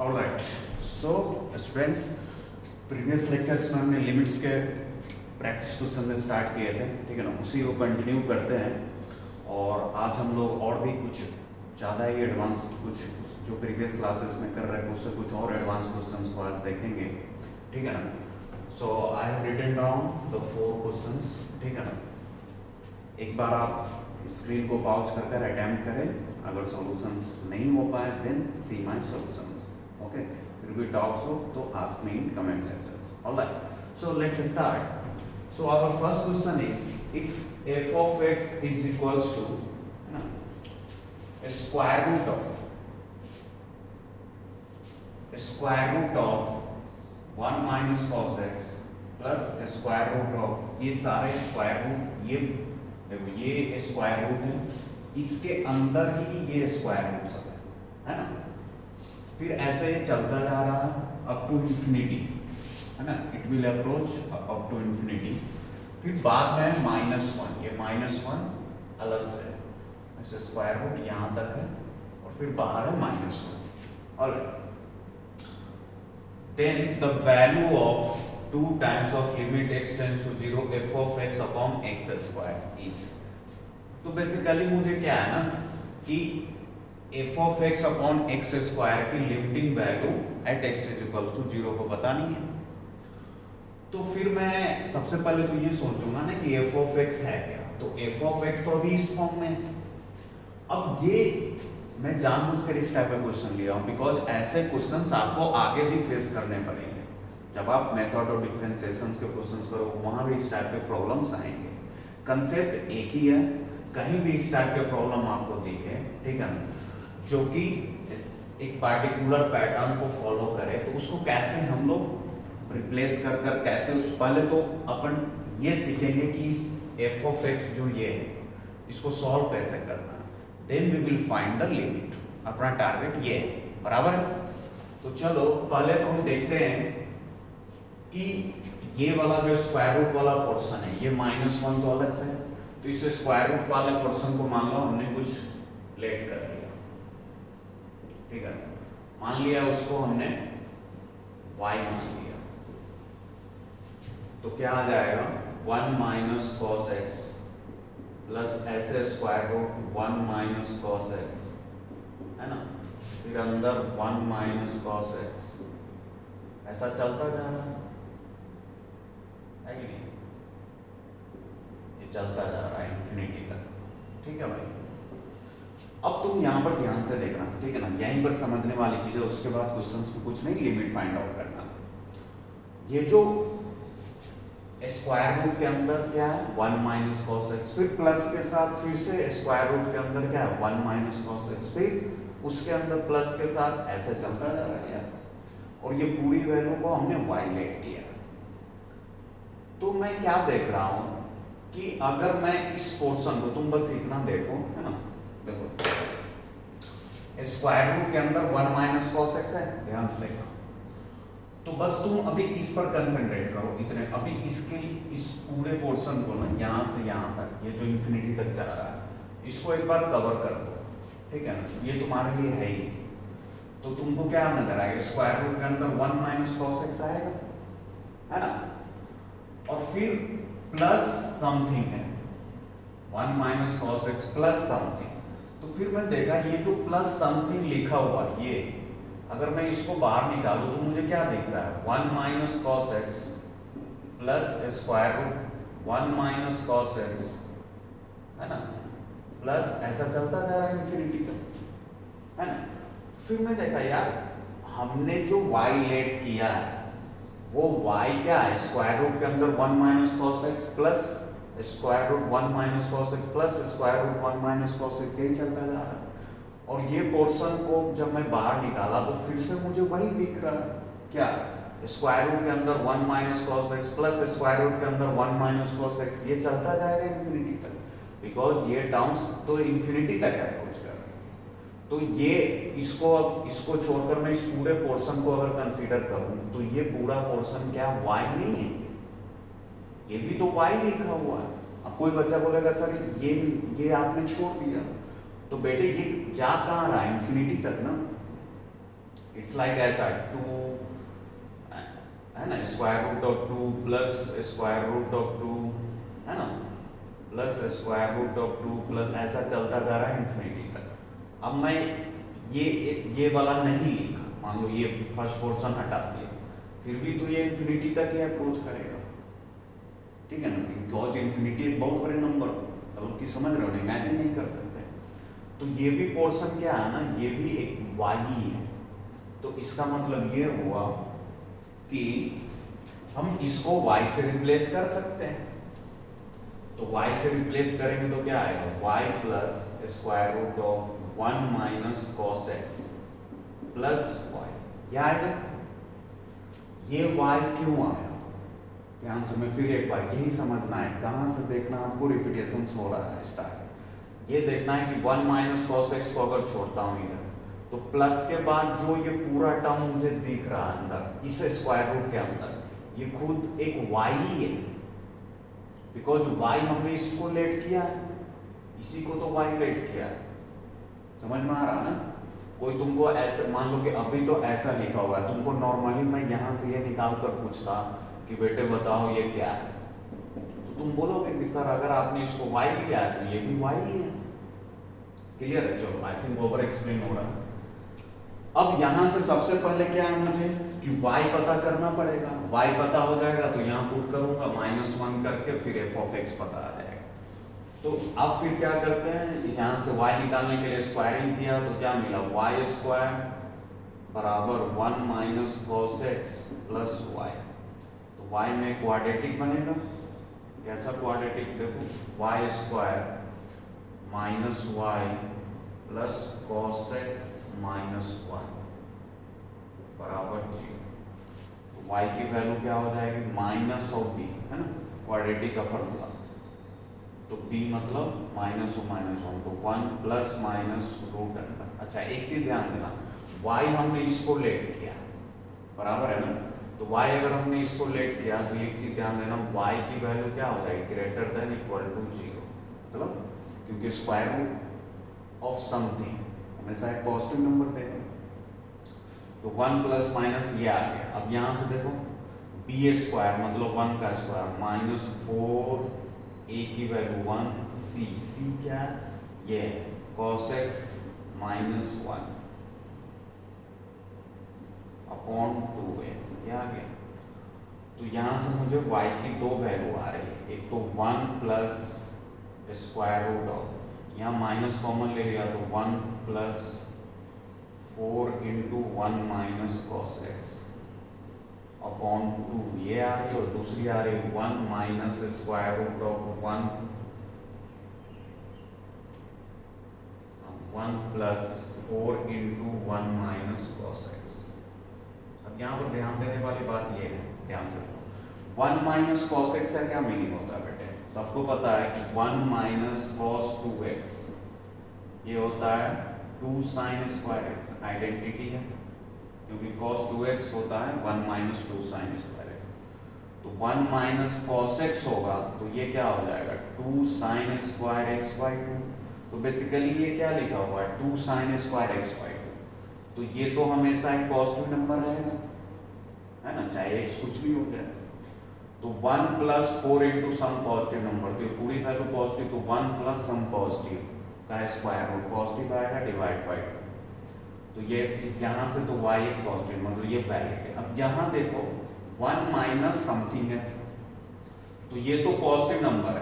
Alright so students, previous lectures में हमने limits के प्रैक्टिस क्वेश्चन से स्टार्ट किए थे, ठीक है ना। उसी को कंटिन्यू करते हैं और आज हम लोग और भी कुछ ज़्यादा ही एडवांस, कुछ जो प्रीवियस क्लासेस में कर रहे हैं उससे कुछ और एडवांस क्वेश्चंस को आज देखेंगे, ठीक है ना। So I have written down the 4 questions, ठीक है ना। एक बार आप स्क्रीन को पॉज कर अटेम्प्ट करें, अगर सॉल्यूशंस नहीं हो पाए then see my solutions, okay. फिर भी डाउट्स हो तो ask me in comment sections, alright. So let's start. So our first question is, if f of x is equals to a square root of 1 minus cos x plus a square root of, ये सारे square root, ये देखो ये square root है, इसके अंदर ही ये square root सब है ना। फिर ऐसे ये चलता जा रहा है अप टू इंफिनिटी, है ना। It will approach up to infinity. फिर बाद में -1, ये -1 अलग से ऐसे स्क्वायर रूट यहाँ तक है और फिर बाहर है -1, और then the value of 2 times of limit x tends to 0 f of x upon x square is. तो बेसिकली मुझे क्या है ना कि f of x upon x square की limiting value at x is equals to 0 को बतानी है। तो फिर मैं सबसे पहले तो ये सोचूंगा ना कि f of x है क्या, तो f of x तो अभी इस फॉर्म में है। अब ये मैं जानबूझकर इस टाइप का क्वेश्चन लिया हूं बिकॉज ऐसे क्वेश्चंस आपको आगे भी फेस करने पड़ेंगे। जब आप मेथड और डिफरेंशिएशंस के क्वेश्चंस करो वहां भी इस टाइप के प्रॉब्लम्स आएंगे। कंसेप्ट एक ही है, कहीं भी इस टाइप के प्रॉब्लम आपको दिखे, ठीक है ना, जो कि एक पार्टिकुलर पैटर्न को फॉलो करे, तो उसको कैसे हम लोग रिप्लेस कर कैसे उस, पहले तो अपन ये सीखेंगे कि f of x जो ये है इसको सॉल्व कैसे करना है, then we will find the limit. अपना टारगेट ये है, बराबर है। तो चलो पहले तो हम देखते हैं कि ये वाला जो स्क्वायर रूट वाला पोर्शन है, ये -1 तो अलग से है, तो इस स्क्वायर रूट वाले पोर्शन को मान लो हमने कुछ लेट कर लिया, ठीक है। मान लिया उसको हमने y मान लिया, तो क्या आ जाएगा 1 माइनस कॉस एक्स प्लस ऐसे square root 1 minus cos x, है ना। फिर अंदर 1 माइनस कॉस एक्स, ऐसा चलता जा रहा है कि नहीं, ये चलता जा रहा है इंफिनिटी तक, ठीक है भाई। अब तुम यहां पर ध्यान से देखना, ठीक है ना, यहीं पर समझने वाली चीज है। उसके बाद क्वेश्चंस में कुछ नहीं, लिमिट फाइंड आउट करना। ये जो स्क्वायर रूट के अंदर क्या है 1 माइनस कॉस एक्स, फिर प्लस के साथ फिर से स्क्वायर रूट के अंदर क्या है 1 माइनस कॉस एक्स, फिर उसके अंदर प्लस के साथ ऐसे चलता जा रहा है यार। और ये पूरी वैल्यू को हमने वायलेट किया। तो मैं क्या देख रहा हूं कि अगर मैं इस पोर्शन को, तुम बस इतना देखो, है ना, देखो स्क्वायर रूट के अंदर 1 माइनस कॉस एक्स है, ध्यान से देखो। तो बस तुम अभी इस पर कंसंट्रेट करो, इतने अभी इसके इस पूरे पोर्शन को ना यहाँ से यहाँ तक, ये जो इंफिनिटी तक जा रहा है, इसको एक बार कवर कर दो, ठीक है ना। ये तुम्हारे लिए है ही। तो तुमको क्या नजर आएगा, स्क्वायर रूट के अंदर 1 माइनस कॉस एक्स आएगा, है ना, और फिर प्लस समथिंग है 1 minus cos x plus something. तो फिर मैं देखा ये जो प्लस समथिंग लिखा हुआ, ये अगर मैं इसको बाहर निकालूं तो मुझे क्या दिख रहा है 1 minus cos x plus square root 1 minus cos x, है ना, प्लस ऐसा चलता जा रहा है इंफिनिटी तक, है ना। फिर मैं देखा यार हमने जो y लेट किया है वो y क्या है, स्क्वायर रूट के अंदर 1 minus cos x plus square root 1 minus cos x plus square root 1 minus cos x, यही चलता जा रहा है। और ये पोर्शन को जब मैं बाहर निकाला तो फिर से मुझे वही दिख रहा है, क्या, स्क्वायर रूट के अंदर 1 minus cos x plus square root के अंदर 1 माइनस कॉस एक्स, ये चलता जाएगा इंफिनिटी तक, बिकॉज ये टर्म्स तो इंफिनिटी तक अप्रोच कर रहे हैं। तो ये इसको छोड़कर मैं इस पूरे पोर्शन को अगर कंसीडर करूं तो ये पूरा पोर्शन क्या y नहीं है, ये भी तो y लिखा हुआ है। अब कोई बच्चा बोलेगा सर ये आपने छोड़ दिया, तो बेटे ये जा कहाँ रहा है, इंफिनिटी तक ना, इट्स लाइक ऐसा 2 है ना, square root of 2 plus square root of 2 है ना, plus square root of 2 plus, ऐसा चलता जा रहा है इंफिनिटी तक। अब मैं ये वाला नहीं लिखा, मान लो ये फर्स्ट पोर्शन हटा दिया, फिर भी तो ये इंफिनिटी तक ही अप्रोच करेगा, ठीक है ना, बिकॉज इंफिनिटी एक बहुत बड़े नंबर, मतलब कि समझ रहे हो, इमेजिन नहीं कर सकते। तो ये भी पोर्शन क्या है ना, ये भी एक y ही है। तो इसका मतलब ये हुआ कि हम इसको y से रिप्लेस कर सकते हैं। तो y से रिप्लेस करेंगे तो क्या आएगा, y plus square root of 1 minus cos x plus y, यह आएगा। ये y क्यों आया, ध्यान से, मैं फिर एक बार, यही समझना है, कहाँ से देखना आपको, रिपीटेशन हो रहा है स्टार्ट। ये देखना है कि 1 माइनस कॉस एक्स को अगर छोड़ता हूँ इधर, तो प्लस के बाद जो ये पूरा टर्म मुझे दिख रहा है अंदर, इस स्क्वायर रूट के अंदर, ये खुद एक y ही है, बिकॉज y हमने इसको लेट किया है, इसी को तो y लेट किया है। समझ में आ रहा ना? कोई तुमको ऐसे मान लो कि अभी तो ऐसा लिखा हुआ है, तुमको नॉर्मली मैं यहाँ से ये निकाल कर पूछता कि बेटे बताओ ये क्या है, तो तुम बोलोगे कि सर अगर आपने इसको y लिया है तो ये भी y ही है। क्लियर है? चलो, आई थिंक ओवर एक्सप्लेन हो रहा है। अब यहां से सबसे पहले क्या है, मुझे कि y पता करना पड़ेगा। y पता हो जाएगा तो यहाँ पुट करूंगा -1 करके, फिर f ऑफ x पता आ जाएगा। तो अब फिर क्या करते हैं, यहाँ से y निकालने के लिए स्क्वायरिंग किया तो क्या मिला, y स्क्वायर बराबर 1 minus cos x plus y. तो y में क्वाड्रेटिक बनेगा, कैसा क्वाड्रेटिक, देखो y square minus y plus cos x minus 1 बराबर 0। तो y की वैल्यू क्या हो जाएगी, माइनस ऑफ b, है ना, क्वाड्रेटिक का फॉर्मूला। तो b मतलब माइनस ऑफ -1, तो 1 प्लस माइनस रूट अंडर। अच्छा, एक चीज ध्यान देना, y हमने इसको लेट किया, बराबर है ना, तो y अगर हमने इसको लेट किया तो एक चीज ध्यान देना, y की वैल्यू क्या हो जाएगी, ग्रेटर देन इक्वल टू 0, मतलब क्योंकि स्क्वायर रूट ऑफ समथिंग हमेशा एक पॉजिटिव नंबर देगा। तो 1 प्लस माइनस ये आ गया। अब यहाँ से देखो, बी स्क्वायर मतलब 1 का स्क्वायर माइनस 4 ए की वैल्यू 1, सी क्या है, ये cos x minus 1 upon 2a, ये आ गया। तो यहाँ से मुझे y की दो वैल्यू आ रही है, एक तो 1 प्लस स्क्वायर रूट ऑफ, यहाँ माइनस कॉमन ले लिया तो 1 plus 4 into 1 minus cos x upon 2, ये आ रही है, और दूसरी आ रही है 1 minus square root of 1 plus 4 into 1 minus cos x. अब यहाँ पर ध्यान देने वाली बात ये है, ध्यान से 1 माइनस कॉस एक्स का क्या मीनिंग होता है बेटे, सबको पता है कि 1 माइनस कॉस 2x ये होता है 2 साइन स्क्वायर एक्स, आइडेंटिटी है, क्योंकि cos 2x होता है 1 माइनस 2 साइन स्क्वायर एक्स। तो 1 माइनस कॉस एक्स होगा तो ये क्या हो जाएगा, 2 साइन स्क्वायर एक्स बाई 2। तो बेसिकली ये क्या लिखा हुआ है, 2 साइन स्क्वायर एक्स बाई 2। तो ये तो हमेशा एक पॉजिटिव नंबर रहेगा, है ना, चाहे x कुछ भी हो गया। तो 1 plus 4 into some positive number, तो पूरी वैल्यू पॉजिटिव, तो 1 प्लस सम पॉजिटिव का स्क्वायर रूट पॉजिटिव आएगा डिवाइड बाई 2। तो ये यहाँ से तो y एक पॉजिटिव, मतलब ये वैलिड है। अब यहाँ देखो 1 माइनस समथिंग है, तो ये तो पॉजिटिव नंबर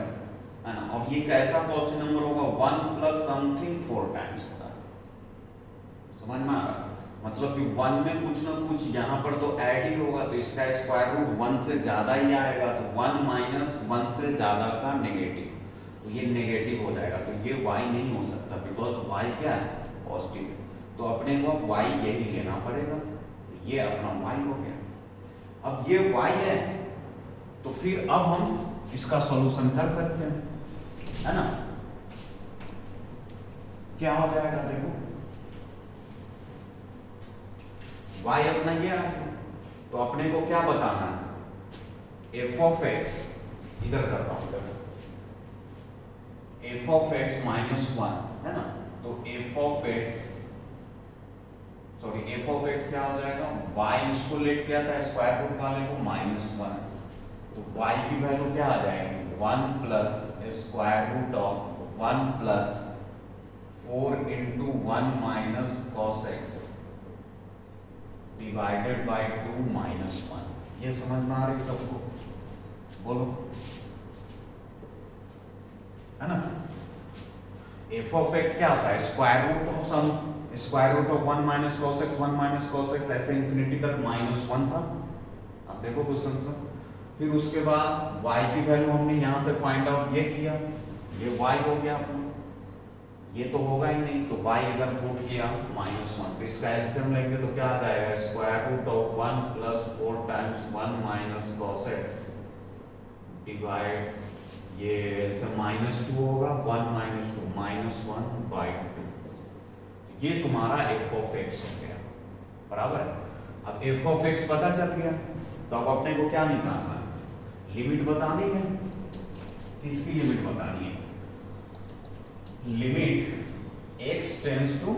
है ना, और ये कैसा पॉजिटिव नंबर होगा, 1 प्लस समथिंग 4 टाइम्स होगा। समझ में आ रहा है, मतलब कि 1 में कुछ ना कुछ यहाँ पर तो ऐड ही होगा, तो इसका स्क्वायर रूट 1 से ज्यादा ही आएगा, तो 1 माइनस 1 से ज्यादा का नेगेटिव, तो ये नेगेटिव हो जाएगा, तो ये y नहीं हो सकता, बिकॉज y क्या है, पॉजिटिव है। तो अपने को y यही लेना पड़ेगा, तो ये अपना y हो गया। अब ये y है, तो फिर अब हम इसका सॉल्यूशन कर सकते हैं, है ना। क्या हो जाएगा, देखो y अपना ये आ गया, तो अपने को क्या बताना है, f ऑफ x, इधर कर रहा हूं, f ऑफ x माइनस 1, है ना, तो f of x sorry F of x क्या हो जाएगा, वाई इसको लेट किया था स्क्वायर रूट वाले को -1, तो वाई की वैल्यू क्या आ जाएगी 1 plus square root of 1 plus 4 into 1 minus cos x divided by 2 minus 1। ये समझ में आ रही सबको, बोलो, है ना। एफ ऑफ एक्स क्या होता है, square root of some, square root of 1 minus cos x, 1 minus cos x, ऐसे इंफिनिटी तक -1 था। अब देखो क्वेश्चन से, फिर उसके बाद y की वैल्यू हमने यहाँ से फाइंड आउट ये किया, ये y हो गया अपना, ये तो होगा ही नहीं, तो y इधर पुट किया -1, तो इसका एलसीएम लेंगे तो क्या आ जाएगा, square root of 1 plus 4 times 1 minus cos x divide, ये -2 होगा, 1 माइनस 2 -1 बाई 2। ये तुम्हारा एफ ऑफ एक्स हो गया, बराबर है। अब एफ ऑफ एक्स पता चल गया, तो अब अपने को क्या निकालना है, लिमिट बतानी है। किसकी लिमिट बतानी है, लिमिट x टेंड्स टू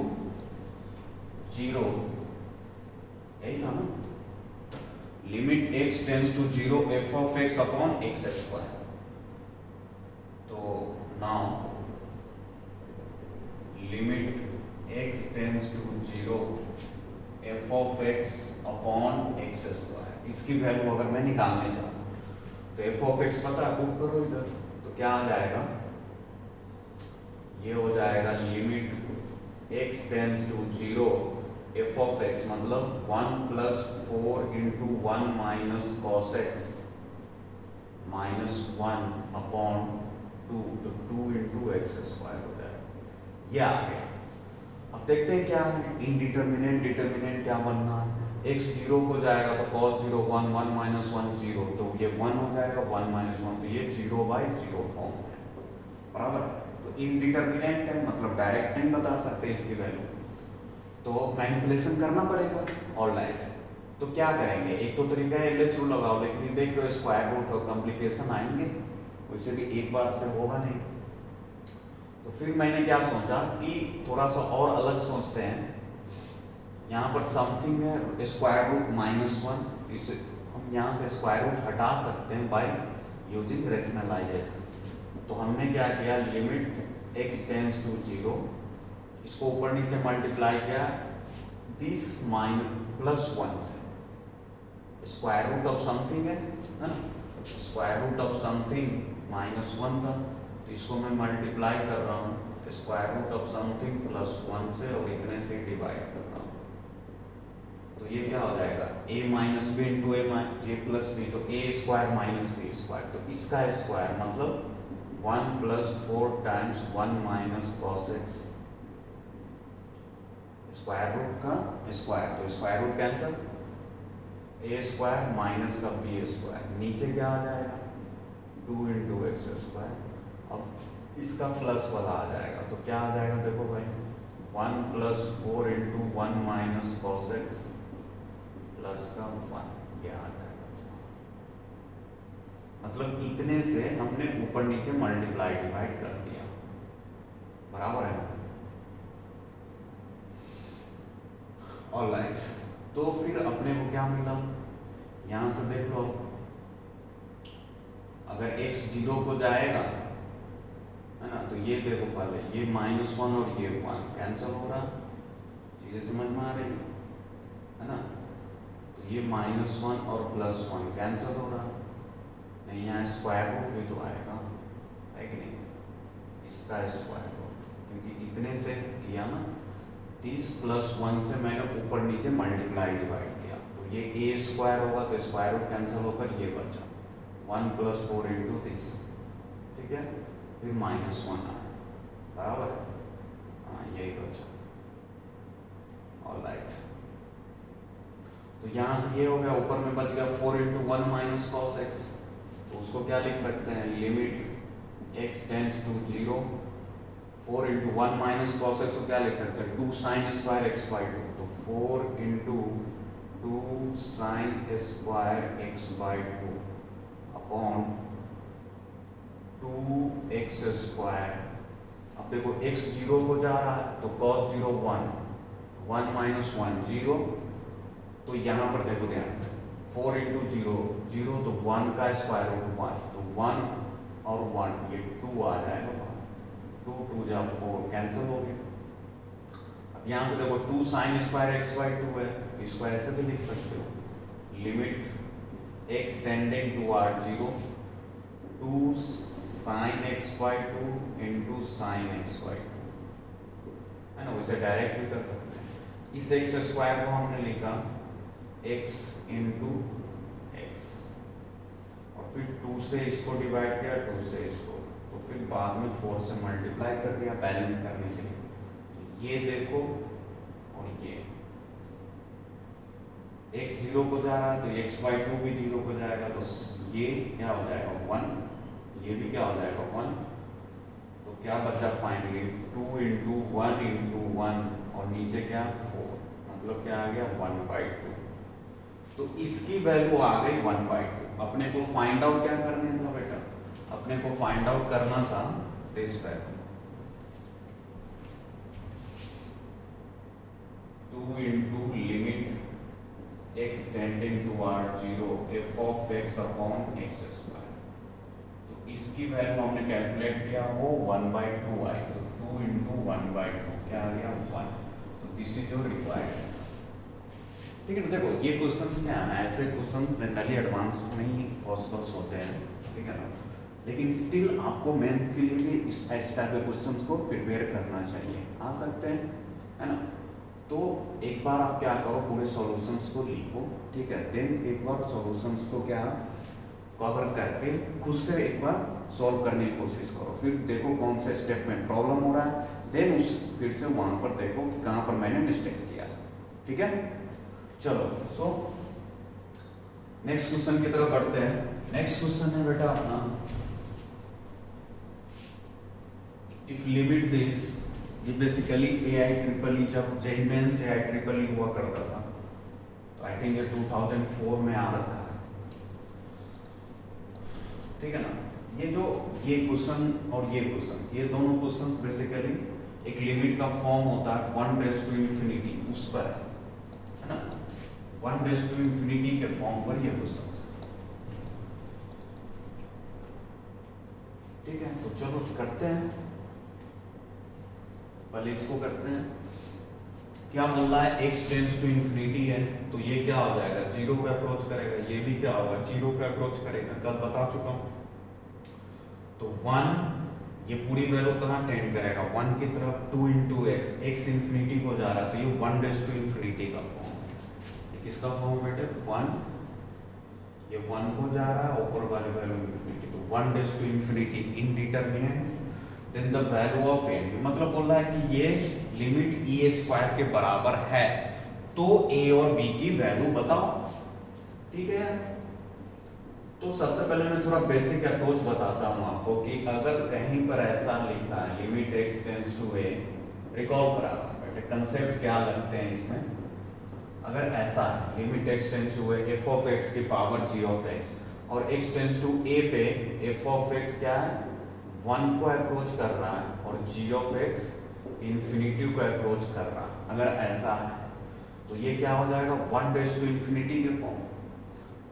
0, यही था ना, limit x tends to 0 F of x upon x square. तो now limit x tends to 0 F of x upon x square, इसकी वैल्यू अगर मैं निकालने जाऊँ तो एफ ऑफ एक्स पता है, पुट करो इधर, तो क्या आ जाएगा, ये हो जाएगा limit x tends to 0 F of x मतलब 1 plus 4 into 1 minus cos x -1 upon 2, तो 2 इंटू एक्स स्क्वायर हो जाएगा, ये आ गया। अब देखते हैं क्या है, इनडिटर्मिनेंट डिटर्मिनेंट क्या बनना है, x 0 को जाएगा तो cos 0 1, 1 माइनस 1 0, तो ये 1 हो जाएगा, 1 माइनस 1, तो ये 0/0 फॉर्म है, बराबर। तो इनडिटर्मिनेंट है मतलब डायरेक्ट नहीं बता सकते इसकी वैल्यू, तो मैनिपुलेशन करना पड़ेगा। ऑलराइट, तो क्या करेंगे, एक तो तरीका है LHO लगाओ, लेकिन देख लो स्क्वायर रूट और कॉम्प्लिकेशन आएंगे, वैसे भी एक बार से होगा नहीं। तो फिर मैंने क्या सोचा कि थोड़ा सा और अलग सोचते हैं, यहाँ पर समथिंग है स्क्वायर रूट -1, इसे हम यहाँ से स्क्वायर रूट हटा सकते हैं बाय यूजिंग रेशनलाइजेशन। तो हमने क्या किया, लिमिट x टेंड्स टू 0, इसको ऊपर नीचे मल्टीप्लाई किया दिस +1 से, स्क्वायर रूट ऑफ समथिंग है ना, स्क्वायर रूट ऑफ समथिंग -1 था, तो इसको मैं मल्टीप्लाई कर रहा हूँ स्क्वायर रूट ऑफ समथिंग +1 से और इतने से डिवाइड कर रहा हूँ, तो ये क्या हो जाएगा a minus B into a plus B, तो a square minus B square, तो इसका स्क्वायर मतलब 1 plus 4 times 1 minus cos x, square root का स्क्वायर, तो square root cancel, a square minus का b स्क्वायर, नीचे क्या आ जाएगा 2 इंटू एक्स स्क्वायर, अब इसका प्लस वाला आ जाएगा, तो क्या आ जाएगा देखो भाई, 1 plus 4 into 1 minus cos x plus का 1, ये आ जाएगा। मतलब इतने से हमने ऊपर नीचे मल्टीप्लाई डिवाइड कर दिया, बराबर है। ऑलराइट, तो फिर अपने को क्या मिला, यहां से देख लो, अगर x 0 को जाएगा है ना, तो ये देखो पहले ये -1 और ये 1 कैंसिल हो रहा, चीजें समझ में आ रही है ना, तो ये -1 और +1 कैंसिल हो रहा, नहीं यहाँ स्क्वायर रूट भी तो आएगा, है कि नहीं, इसका स्क्वायर रूट, क्योंकि इतने से किया ना, 30 + 1 से मैंने ऊपर नीचे मल्टीप्लाई डिवाइड किया, तो ये a स्क्वायर होगा, तो स्क्वायर रूट कैंसिल होकर ये बचा 1 + 4 इंटू 30, ठीक है, फिर -1 आया, बराबर है, हाँ यही बचा। ऑलराइट, तो यहाँ से ये हो गया, ऊपर में बच गया 4 इंटू 1 माइनस कॉस एक्स, तो उसको क्या लिख सकते हैं, limit x tends to 0 4 into 1 minus cos x को क्या लिख सकते हैं, 2 साइन स्क्वायर x/2, तो 4 into 2 sine square x/2 upon 2x²। अब देखो x 0 को जा रहा है तो cos 0 1, 1 माइनस 1 0, तो यहाँ पर देखो ध्यान से 4 इंटू 0 0, तो 1 का स्क्वायर रूट 1, तो 1 और 1 ये 2 आ जाएगा, 2 2 जा 4 कैंसिल हो गया। अब यहाँ से देखो 2 साइन स्क्वायर एक्स बाई 2 है, इसको ऐसे भी लिख सकते हो, limit x tending to or 0 2 sine x by 2 into sine x by 2, है ना, उसे डायरेक्ट भी कर सकते हैं। इस एक्स स्क्वायर को हमने लिखा x इंटू एक्स, और फिर 2 से इसको डिवाइड किया, 2 से इसको, तो फिर बाद में 4 से मल्टीप्लाई कर दिया बैलेंस करने के लिए। तो ये देखो, और ये x 0 को जा रहा है तो x बाई 2 भी 0 को जाएगा, तो ये क्या हो जाएगा 1, ये भी क्या हो जाएगा 1, तो क्या बचा फाइनली 2 इंटू 1 इंटू 1, और नीचे क्या 4, मतलब क्या आ गया 1 बाई 2। तो इसकी वैल्यू आ गई 1 बाई 2। अपने को फाइंड आउट क्या करने था बेटा, अपने को फाइंड आउट करना था this value 2 into limit x tending to or 0 F of x upon x square. तो इसकी वैल्यू हमने कैलकुलेट किया, वो 1 बाई 2 आई, तो 2 इंटू 1 बाई 2 क्या आ गया 1। तो this is your required answer. ठीक है, देखो ये क्वेश्चंस क्या है ना, ऐसे क्वेश्चंस जनरली एडवांस में ही पॉसिबल्स होते हैं, ठीक है ना, लेकिन स्टिल आपको मेंस के लिए भी इस टाइप के क्वेश्चंस को प्रिपेयर करना चाहिए, आ सकते हैं, है ना। तो एक बार आप क्या करो, पूरे सॉल्यूशंस को लिखो, ठीक है, देन एक बार सॉल्यूशंस को क्या कवर करके खुद से एक बार सॉल्व करने की कोशिश करो, फिर देखो कौन सा स्टेप में प्रॉब्लम हो रहा है, देन उस फिर से वहां पर देखो कि कहाँ पर मैंने मिस्टेक किया, ठीक है। चलो, सो नेक्स्ट क्वेश्चन की तरफ बढ़ते हैं। नेक्स्ट क्वेश्चन है बेटा अपना, इफ लिमिट दिस, ये बेसिकली AIEEE, जब जेईई मेंस AIEEE हुआ करता था, तो आई थिंक ये 2004 में आ रखा है, ठीक है ना। ये क्वेश्चन और ये क्वेश्चन, ये दोनों क्वेश्चंस बेसिकली एक लिमिट का फॉर्म होता है 1 रेज़ टू इंफिनिटी, उस पर है ना, 1 रेज़ टू इंफिनिटी के फॉर्म पर ये क्वेश्चन, ठीक है। तो चलो करते हैं, पहले इसको करते हैं। क्या बोल रहा है, x टेंड्स टू इंफिनिटी है, तो ये क्या हो जाएगा 0 पे अप्रोच करेगा, ये भी क्या होगा 0 पे अप्रोच करेगा, कल बता चुका हूं। तो 1, ये पूरी वैल्यू कहाँ टेंड करेगा 1 की तरफ, 2 इंटू एक्स, एक्स इंफिनिटी को जा रहा है, तो ये 1 रेज़ टू इंफिनिटी का फॉर्म है। ये किसका फॉर्म बेटे 1, ये 1 को जा रहा है, ऊपर वाली वैल्यू इंफिनिटी, तो 1 raise to infinity indeterminate, then the value of a, मतलब बोल रहा है कि ये लिमिट e स्क्वायर के बराबर है, तो a और b की वैल्यू बताओ, ठीक है। तो सबसे पहले मैं थोड़ा बेसिक अप्रोच बताता हूं आपको कि अगर कहीं पर ऐसा लिखा है limit x tends to a, recall करा बेटे कंसेप्ट क्या लगते हैं इसमें। अगर ऐसा है limit x tends to a, f of x की पावर g ऑफ x, और x टेंड्स टू a पे f ऑफ x क्या है 1 को अप्रोच कर रहा है, और g ऑफ x इंफिनिटी को अप्रोच कर रहा है, अगर ऐसा है तो ये क्या हो जाएगा 1 रेज़ टू इंफिनिटी के फॉर्म।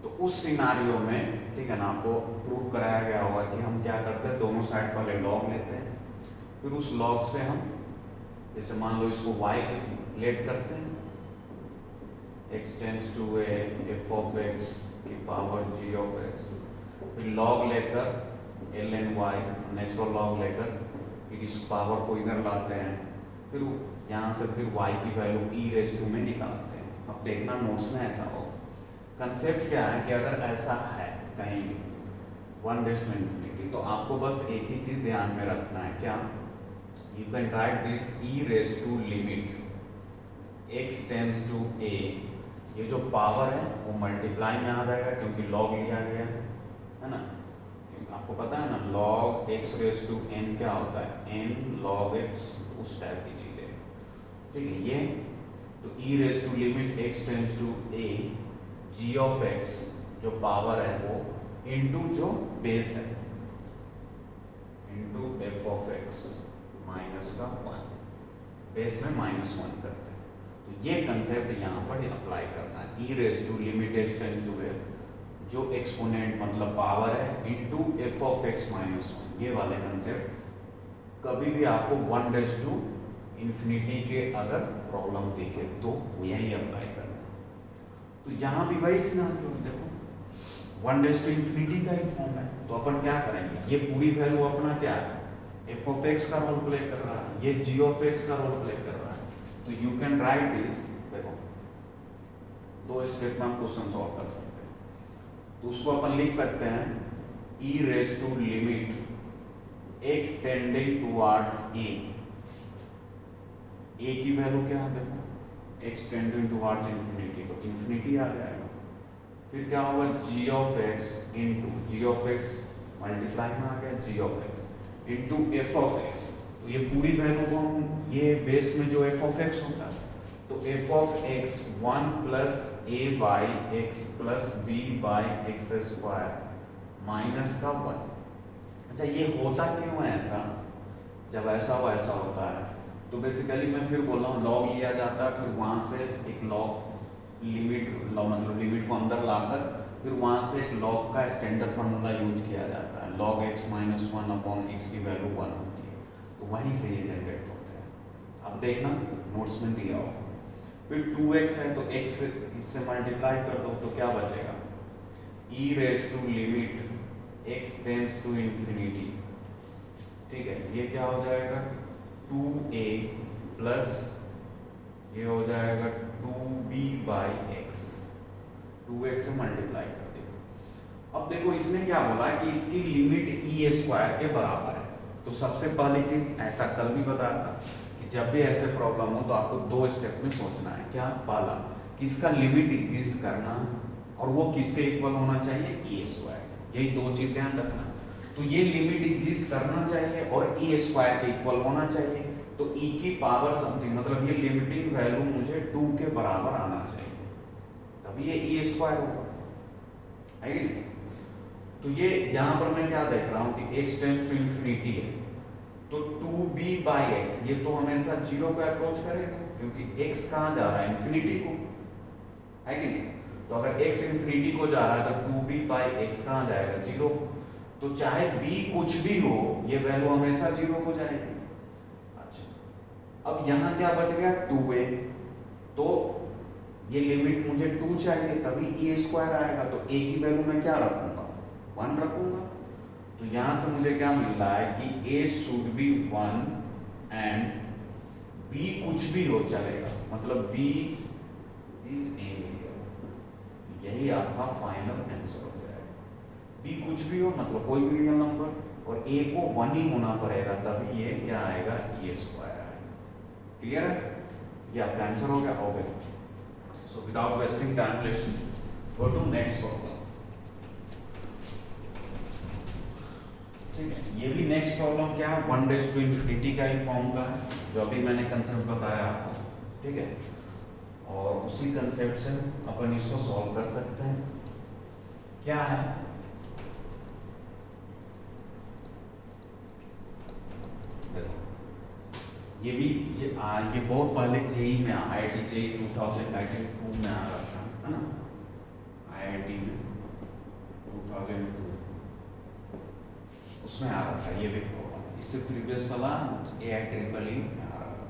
तो उस सिनारियो में, ठीक है ना, आपको प्रूव कराया गया होगा कि हम क्या करते हैं, दोनों साइड पहले लॉग लेते हैं, फिर उस लॉग से हम जैसे मान लो इसको y लेट करते हैं, x tends to a f of x की पावर g ऑफ x, फिर लॉग लेकर ln y नेचुरल लॉग लेकर फिर इस पावर को इधर लाते हैं, फिर यहाँ से फिर y की वैल्यू e रेज़ टू में निकालते हैं। अब देखना नोट्स में ऐसा हो, कंसेप्ट क्या है कि अगर ऐसा है कहीं 1 रेज़ टू इंफिनिटी, तो आपको बस एक ही चीज ध्यान में रखना है, क्या, you can write this e raise to limit x tends to a, ये जो पावर है वो मल्टीप्लाई में आ जाएगा क्योंकि लॉग लिया गया है ना, आपको पता है ना log x raise to n क्या होता है, n log x, उस टाइप की चीज है, ठीक है। ये तो e raise to limit x tends to a g of x जो पावर है वो इनटू जो बेस है into f of x minus का 1, बेस में -1 करते हैं, तो तो ये कंसेप्ट यहाँ पर अप्लाई करना है। E raise to limit X tends to where, जो एक्सपोनेंट मतलब पावर है into F of x minus one, ये वाले कंसेप्ट कभी भी आपको वन रेज टू इन्फिनिटी के अगर प्रॉब्लम दिखे तो यही अप्लाई करना है। तो यहाँ भी वही सिनारियो देखो, वन रेज टू इन्फिनिटी का ही फॉर्म है, तो अपन क्या करेंगे, ये पूरी वैल्यू अपना क्या है, एफ ऑफ एक्स का रोल प्ले कर रहा है, ये जी ऑफ एक्स का रोल प्ले कर रहा है, तो यू कैन राइट दिस, देखो दो स्टेप में हम क्वेश्चन सॉल्व कर सकते हैं। तो उसको अपन लिख सकते हैं E raise to limit x tending towards A की वैल्यू क्या है, देखो एक्स टेंडिंग टुवर्ड्स इन्फिनिटी, तो इन्फिनिटी आ जाएगा। फिर क्या होगा, G of X into G of X multiply में आ गया G of X into F of X, तो ये पूरी वैल्यू को हम ये बेस में जो एफ ऑफ एक्स होता है, तो F of x one plus A by x plus B by x square minus का वन। अच्छा ये होता क्यों है ऐसा, जब ऐसा हो ऐसा होता है तो बेसिकली मैं फिर बोल रहा हूँ लॉग लिया जाता है, फिर वहाँ से एक लॉग लिमिट मतलब लिमिट को अंदर लाकर फिर वहाँ से एक लॉग का स्टैंडर्ड फार्मूला यूज किया जाता है, log x minus one upon x की वैल्यू वन होती है, तो वहीं से ये जनरेट होते हैं। अब देखना नोट्स में दिया हो, फिर 2x है तो x इससे मल्टीप्लाई कर दो तो क्या बचेगा, e raise to limit x tends to infinity, ठीक है, ये क्या हो जाएगा 2a प्लस ये हो जाएगा 2b बाई एक्स, 2x से मल्टीप्लाई कर दिया। अब देखो इसने क्या बोला कि इसकी लिमिट e स्क्वायर के बराबर है, तो सबसे पहली चीज ऐसा कल भी बताया था कि जब भी ऐसे प्रॉब्लम हो तो आपको दो स्टेप में सोचना है, क्या, पहला कि इसका लिमिट एग्जिस्ट करना और वो किसके इक्वल होना चाहिए, e स्क्वायर, यही दो चीज ध्यान रखना। तो ये लिमिट एग्जिस्ट करना चाहिए और e स्क्वायर के इक्वल होना चाहिए, तो e की पावर समथिंग मतलब ये लिमिटिंग वैल्यू मुझे 2 के बराबर आना चाहिए, तभी ये e स्क्वायर होगा, है कि नहीं। तो ये यहाँ पर मैं क्या देख रहा हूँ कि x टेंड्स टू इन्फिनिटी है, तो 2b बाई एक्स ये तो हमेशा जीरो को अप्रोच करेगा क्योंकि x कहाँ जा रहा है, इन्फिनिटी को, है कि नहीं। तो अगर x इन्फिनिटी को जा रहा है तो 2b बाई एक्स कहाँ जाएगा, जीरो, तो चाहे b कुछ भी हो ये वैल्यू हमेशा जीरो को जाएगी। अब यहाँ क्या बच गया 2a, तो ये लिमिट मुझे 2 चाहिए तभी e स्क्वायर आएगा, तो a की वैल्यू मैं क्या रखूंगा, 1 रखूंगा। तो यहाँ से मुझे क्या मिल रहा है कि a should be 1 and b कुछ भी हो चलेगा, मतलब b इज a, यही आपका फाइनल आंसर हो जाएगा। b कुछ भी हो मतलब कोई भी रियल नंबर और a को 1 ही होना पड़ेगा तभी ये क्या आएगा, e स्क्वायर आएगा। क्लियर है, ये आपका आंसर हो गया। Okay, so without wasting time let's go to next problem. ठीक है, ये भी नेक्स्ट प्रॉब्लम क्या है, 1 रेज़ टू इन्फिनिटी का ही फॉर्म का है, जो अभी मैंने कंसेप्ट बताया आपको, ठीक है, और उसी कंसेप्ट से अपन इसको सॉल्व कर सकते हैं। क्या है, ये भी ये बहुत पहले जेई में IIT जेई 2002 में आ रहा था, है ना, IIT में 2002 उसमें आ रहा था ये भी प्रॉब्लम, इससे प्रीवियस वाला AI EEE में आ रहा था।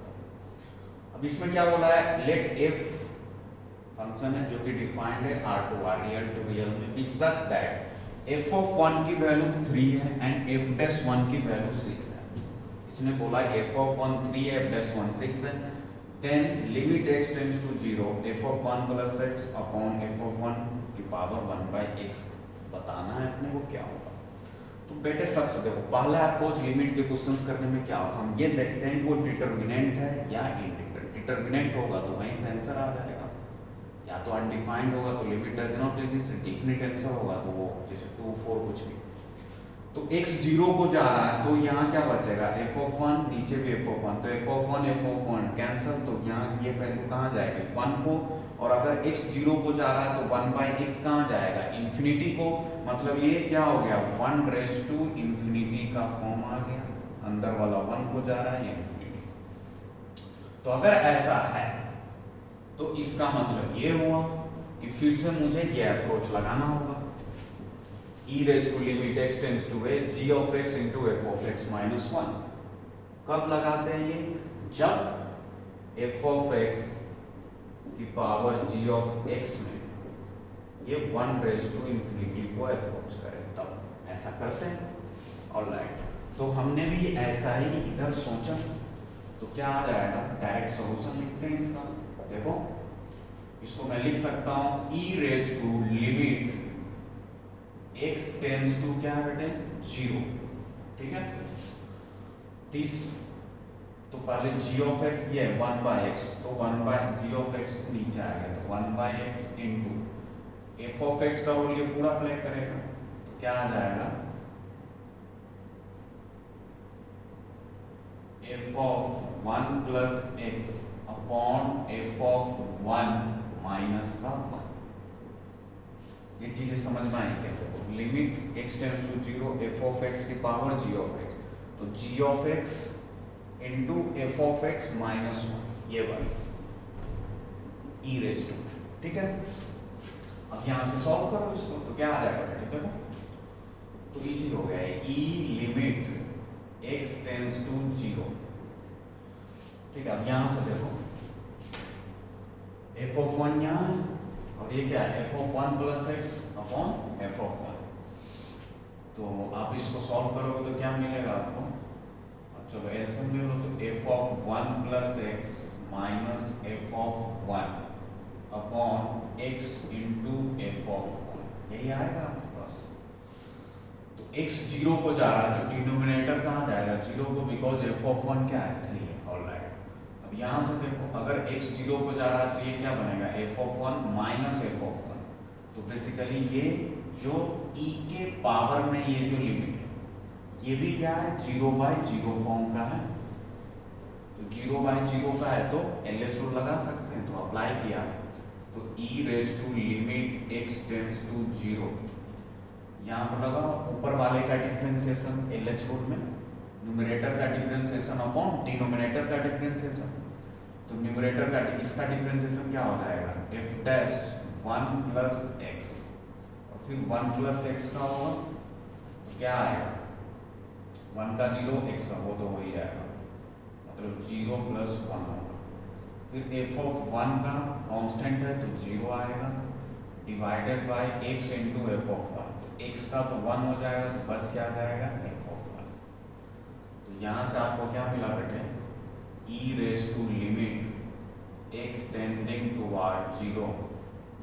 अब इसमें क्या बोला है, लेट f फंक्शन है जो कि डिफाइंड है R2 रियल टू रियल में be such that f of 1 की वैल्यू 3 है एंड f डैश 1 की वैल्यू 6 है। इसने बोला f of 1 3 है, f dash 1 6 है, then limit x tends to 0 f of 1 plus x upon f of 1 की पावर 1 by x बताना है अपने को क्या होगा। तो बेटे सबसे देखो पहला अप्रोच लिमिट के क्वेश्चंस करने में क्या होता है, हम ये देखते हैं कि वो डिटरमिनेंट है या इंटीग्रल। डिटरमिनेंट होगा तो वहीं से आंसर आ जाएगा, या तो अनडिफाइंड होगा तो limit does not exist, definite answer होगा तो वो जैसे 2 4 कुछ भी। तो x 0 को जा रहा है तो यहाँ क्या बचेगा, f of 1, नीचे भी f of 1, तो f of 1 कैंसिल, तो यहाँ ये वैल्यू कहाँ जाएगी 1 को, और अगर x 0 को जा रहा है तो 1 by x कहाँ जाएगा, इन्फिनिटी को, मतलब ये क्या हो गया 1 रेज़ टू इन्फिनिटी का फॉर्म आ गया, अंदर वाला 1 को जा रहा है इन्फिनिटी। तो अगर ऐसा है तो इसका मतलब ये हुआ कि फिर से मुझे ये अप्रोच लगाना होगा, e raise to limit x tends to a g of x into F of x minus one. कब लगाते हैं ये? जब f ऑफ x की पावर g ऑफ x में ये 1 रेज टू इंफिनिटी को अप्रोच करे, तब ऐसा करते हैं। ऑलराइट, तो हमने भी ऐसा ही इधर सोचा, तो क्या आ जाएगा? डायरेक्ट सॉल्यूशन लिखते हैं इसका। देखो इसको मैं लिख सकता हूं e raise to limit x tends to क्या बेटे? 0। ठीक है, तो पहले g ऑफ x ये 1 बाय x, तो 1 बाय g ऑफ x नीचे आ गया, तो 1 by x into f of x का रोल ये पूरा प्ले करेगा, तो क्या आ जाएगा? f of 1 plus x upon f of 1 minus का 1। ये चीजें समझ में आई क्या? Limit x tends to 0 f of x की पावर g ऑफ x, तो g of x into f of x minus 1, ये वाली e रेज टू। ठीक है, अब यहां से सॉल्व करो इसको, तो क्या आ जाएगा बेटे? देखो तो इजी हो गया है, e limit x tends to 0। ठीक है, अब यहां से देखो f ऑफ 1 यहां, और ये क्या है? f of 1 plus x upon f of 1। तो आप इसको सॉल्व करोगे तो क्या मिलेगा आपको? चलो एलसीएम ले लो, तो f of 1 plus x minus f of 1 upon x into f of 1, यही आएगा आपके पास। तो x 0 को जा रहा है, तो डिनोमिनेटर कहाँ जाएगा? 0 को, बिकॉज f ऑफ 1 क्या है? 3 है। ऑलराइट, अब यहाँ से देखो, अगर x 0 को जा रहा है तो ये क्या बनेगा? f of 1 minus f of 1। तो बेसिकली ये जो e के पावर में ये जो लिमिट है, ये भी क्या है? 0 बाय 0 फॉर्म का है। तो 0 बाय 0 का है तो LH रूल लगा सकते हैं, तो अप्लाई किया है, तो e raise to limit x tends to 0, यहाँ पर लगा ऊपर वाले का डिफरेंशिएशन LH रूल में, न्यूमरेटर का डिफरेंशिएशन अपॉन डिनोमिनेटर का डिफरेंशिएशन। तो न्यूमरेटर का इसका डिफरेंशिएशन क्या हो जाएगा? f डैश 1 प्लस x, और फिर 1 प्लस x का होगा, तो क्या आएगा? 1 का 0, x का वो तो हो ही जाएगा, मतलब 0 प्लस 1 होगा। फिर f ऑफ 1 का कांस्टेंट है तो 0 आएगा, divided by x into f of 1, तो x का तो 1 हो जाएगा, तो बच क्या जाएगा? f of 1। तो यहाँ से आपको क्या मिला बेटे? e raise to limit x tending toward 0,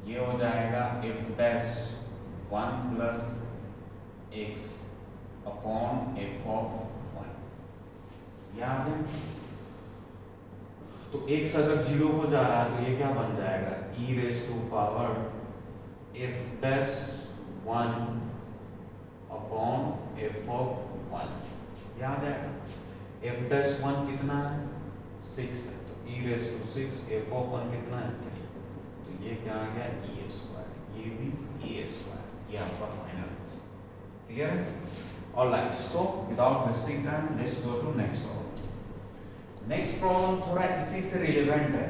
ये हो जाएगा f dash 1 plus x upon f of 1। याद है? तो x अगर 0 को जा रहा है तो ये क्या बन जाएगा? e raise to power f dash 1 upon f of 1। याद है? f डैश 1 कितना है? 6 है, तो e raise to 6, f of 1 कितना है? 3, तो ये क्या आ गया? e स्क्वायर, ये भी e स्क्वायर, ये आपका फाइनल आंसर। क्लियर है? Alright, so without wasting time let's go to next problem. Next problem थोड़ा इसी से रिलेवेंट है,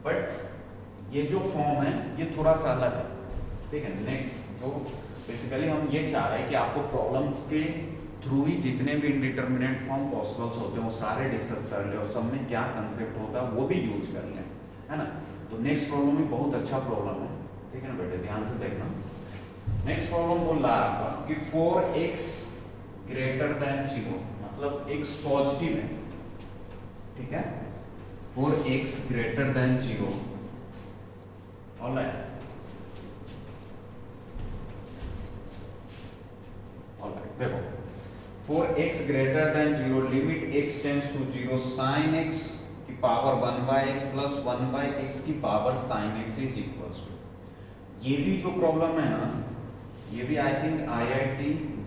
बट ये जो फॉर्म है ये थोड़ा सा अलग है। ठीक है, नेक्स्ट जो बेसिकली हम ये चाह रहे हैं कि आपको प्रॉब्लम्स के थ्रू ही जितने भी इंडिटरमिनेट फॉर्म पॉसिबल्स होते हैं वो सारे डिस्कस कर ले, और सब में क्या कंसेप्ट होता है वो भी यूज कर लें, है ना। तो नेक्स्ट प्रॉब्लम भी बहुत अच्छा प्रॉब्लम है, ठीक है ना बेटे, ध्यान से देखना। नेक्स्ट प्रॉब्लम बोल रहा है आपका कि 4x ग्रेटर देन 0, मतलब x पॉजिटिव है, ठीक है, 4x ग्रेटर देन 0। ऑलराइट, देखो 4x greater than 0 limit x tends to 0 sin x की पावर 1/x प्लस 1/x की power sin x is equals to. ये भी जो प्रॉब्लम है ना, ये भी आई थिंक IIT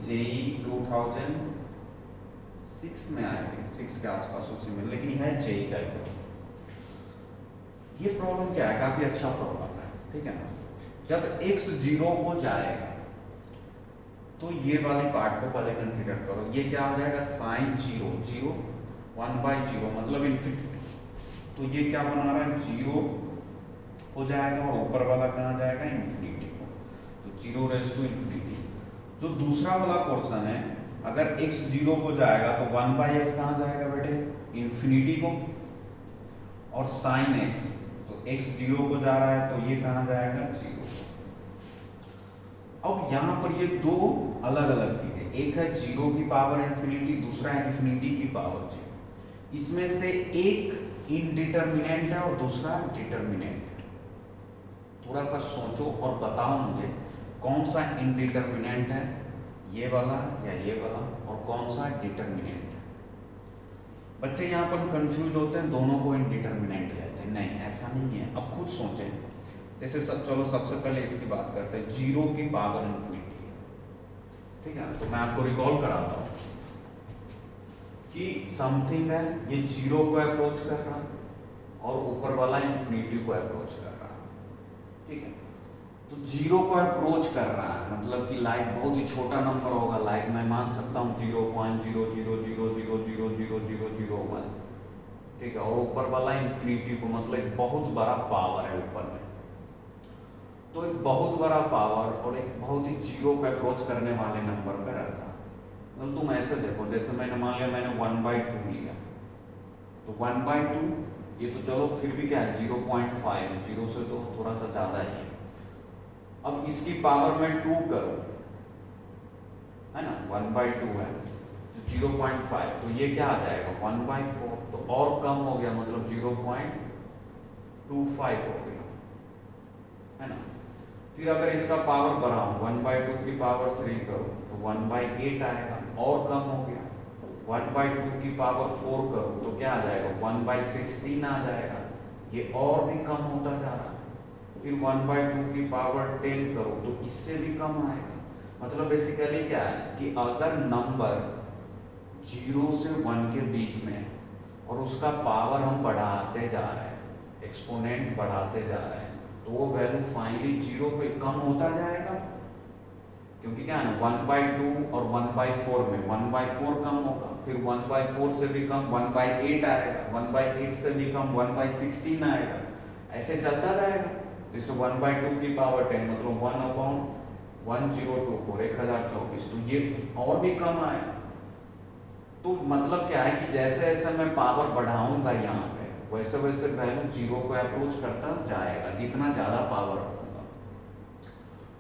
JEE 2006 में, आई थिंक 6 के आसपास उसी में, लेकिन है JEE का ही। ये प्रॉब्लम क्या है, काफी अच्छा प्रॉब्लम है, ठीक है ना। जब x 0 को जाएगा तो ये वाली पार्ट को पहले कंसीडर करो, ये क्या हो जाएगा sin 0 0 1/0 मतलब इन्फिनिटी, तो ये क्या बना रहा है 0 हो जाएगा और ऊपर वाला कहाँ जाएगा, इन्फिनिटी को। तो 0 रेज टू इन्फिनिटी। जो दूसरा वाला पोर्शन है, अगर x 0 को जाएगा तो 1/x कहाँ जाएगा बेटे, इन्फिनिटी को। और साइन x, तो x 0 को जा रहा है तो ये कहाँ जाएगा, 0। अब यहाँ पर ये दो अलग अलग चीजें, एक है 0 की पावर इन्फिनिटी, दूसरा है इन्फिनिटी की पावर 0। इसमें से एक इनडिटरमिनेंट है और दूसरा डिटरमिनेंट है। थोड़ा सा सोचो और बताओ मुझे कौन सा इनडिटरमिनेंट है, ये वाला या ये वाला, और कौन सा डिटरमिनेंट है। बच्चे यहाँ पर कंफ्यूज होते हैं, दोनों को इनडिटरमिनेंट कहते हैं। नहीं, ऐसा नहीं है। अब खुद सोचें, जैसे चलो सबसे पहले इसकी बात करते हैं, 0 की पावर इन्फिनिटी है, ठीक है। तो मैं आपको रिकॉल कराता हूँ कि समथिंग है, ये 0 को अप्रोच कर रहा है और ऊपर वाला इन्फिनिटी को अप्रोच कर रहा है, ठीक है। तो 0 को अप्रोच कर रहा है मतलब कि लाइक बहुत ही छोटा नंबर होगा, लाइक मैं मान सकता हूँ 0.000000001, ठीक है। और ऊपर वाला इन्फिनिटी को मतलब बहुत बड़ा पावर है ऊपर में। तो एक बहुत बड़ा पावर और एक बहुत ही 0 को अप्रोच करने वाले नंबर पे रखा। मतलब तुम ऐसे देखो, जैसे मैंने मान लिया मैंने 1/2 लिया, तो 1/2 ये तो चलो फिर भी क्या है, 0.5 है, 0 से तो थोड़ा सा ज़्यादा ही है। अब इसकी पावर में 2 करूँ, है ना, 1/2 है तो 0.5, तो ये क्या आ जाएगा 1/4, तो और कम हो गया मतलब 0.25 हो गया, है ना। फिर अगर इसका पावर बढ़ाऊं 1/2 की पावर 3 करूं तो 1/8 आएगा, और कम हो गया। 1/2 की पावर 4 करूं तो क्या आ जाएगा 1/16 आ जाएगा, ये और भी कम होता जा रहा है। फिर 1/2 की पावर 10 करूं तो इससे भी कम आएगा। मतलब बेसिकली क्या है कि अगर नंबर 0 से 1 के बीच में और उसका पावर हम बढ़ाते जा रहे हैं, एक्सपोनेंट बढ़ाते जा रहे हैं, तो वो वैल्यू फाइनली 0 पे कम होता जाएगा। क्योंकि क्या है ना, 1/2 और 1/4 में 1/4 कम होगा, फिर 1/4 से भी कम 1/8 आएगा, 1/8 से भी कम 1/16 आएगा, ऐसे चलता जाएगा। जैसे 1/2 की पावर 10 मतलब 1/1024 1024, तो ये और भी कम आएगा। तो मतलब क्या है कि जैसे जैसे मैं पावर बढ़ाऊंगा यहाँ पे, वैसे वैसे वैल्यू 0 को अप्रोच करता जाएगा, जितना ज़्यादा पावर रखूंगा।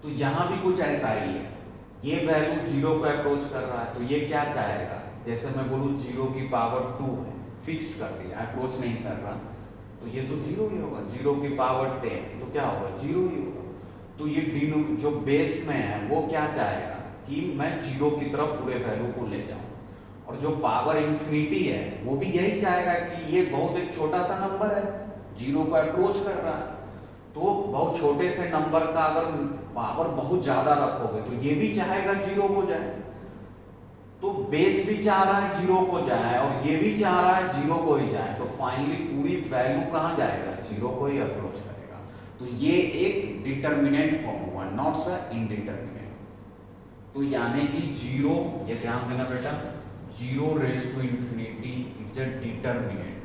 तो यहाँ भी कुछ ऐसा ही है, ये वैल्यू 0 को अप्रोच कर रहा है, तो ये क्या चाहेगा, जैसे मैं बोलूँ 0 की पावर 2 है, फिक्स कर दिया, अप्रोच नहीं कर रहा, तो ये तो 0 ही होगा। 0 की पावर 10 तो क्या होगा, 0 ही होगा। तो ये जो बेस में है वो क्या चाहेगा कि मैं 0 की तरफ पूरे वैल्यू को ले जाऊँ, और जो पावर इन्फिनिटी है वो भी यही चाहेगा कि ये बहुत एक छोटा सा नंबर है, 0 को अप्रोच कर रहा है। तो बहुत छोटे से नंबर का अगर पावर बहुत ज्यादा रखोगे तो ये भी चाहेगा 0 को जाए। तो बेस भी चाह रहा है 0 को जाए और ये भी चाह रहा है 0 को ही जाए, तो फाइनली पूरी वैल्यू कहाँ जाएगा, 0 को ही अप्रोच करेगा। तो ये एक डिटर्मिनेंट फॉर्म हुआ, नॉट सा इनडिटर्मिनेंट। तो यानी कि 0, ये ध्यान देना बेटा, 0 raise to infinity it's a determinant.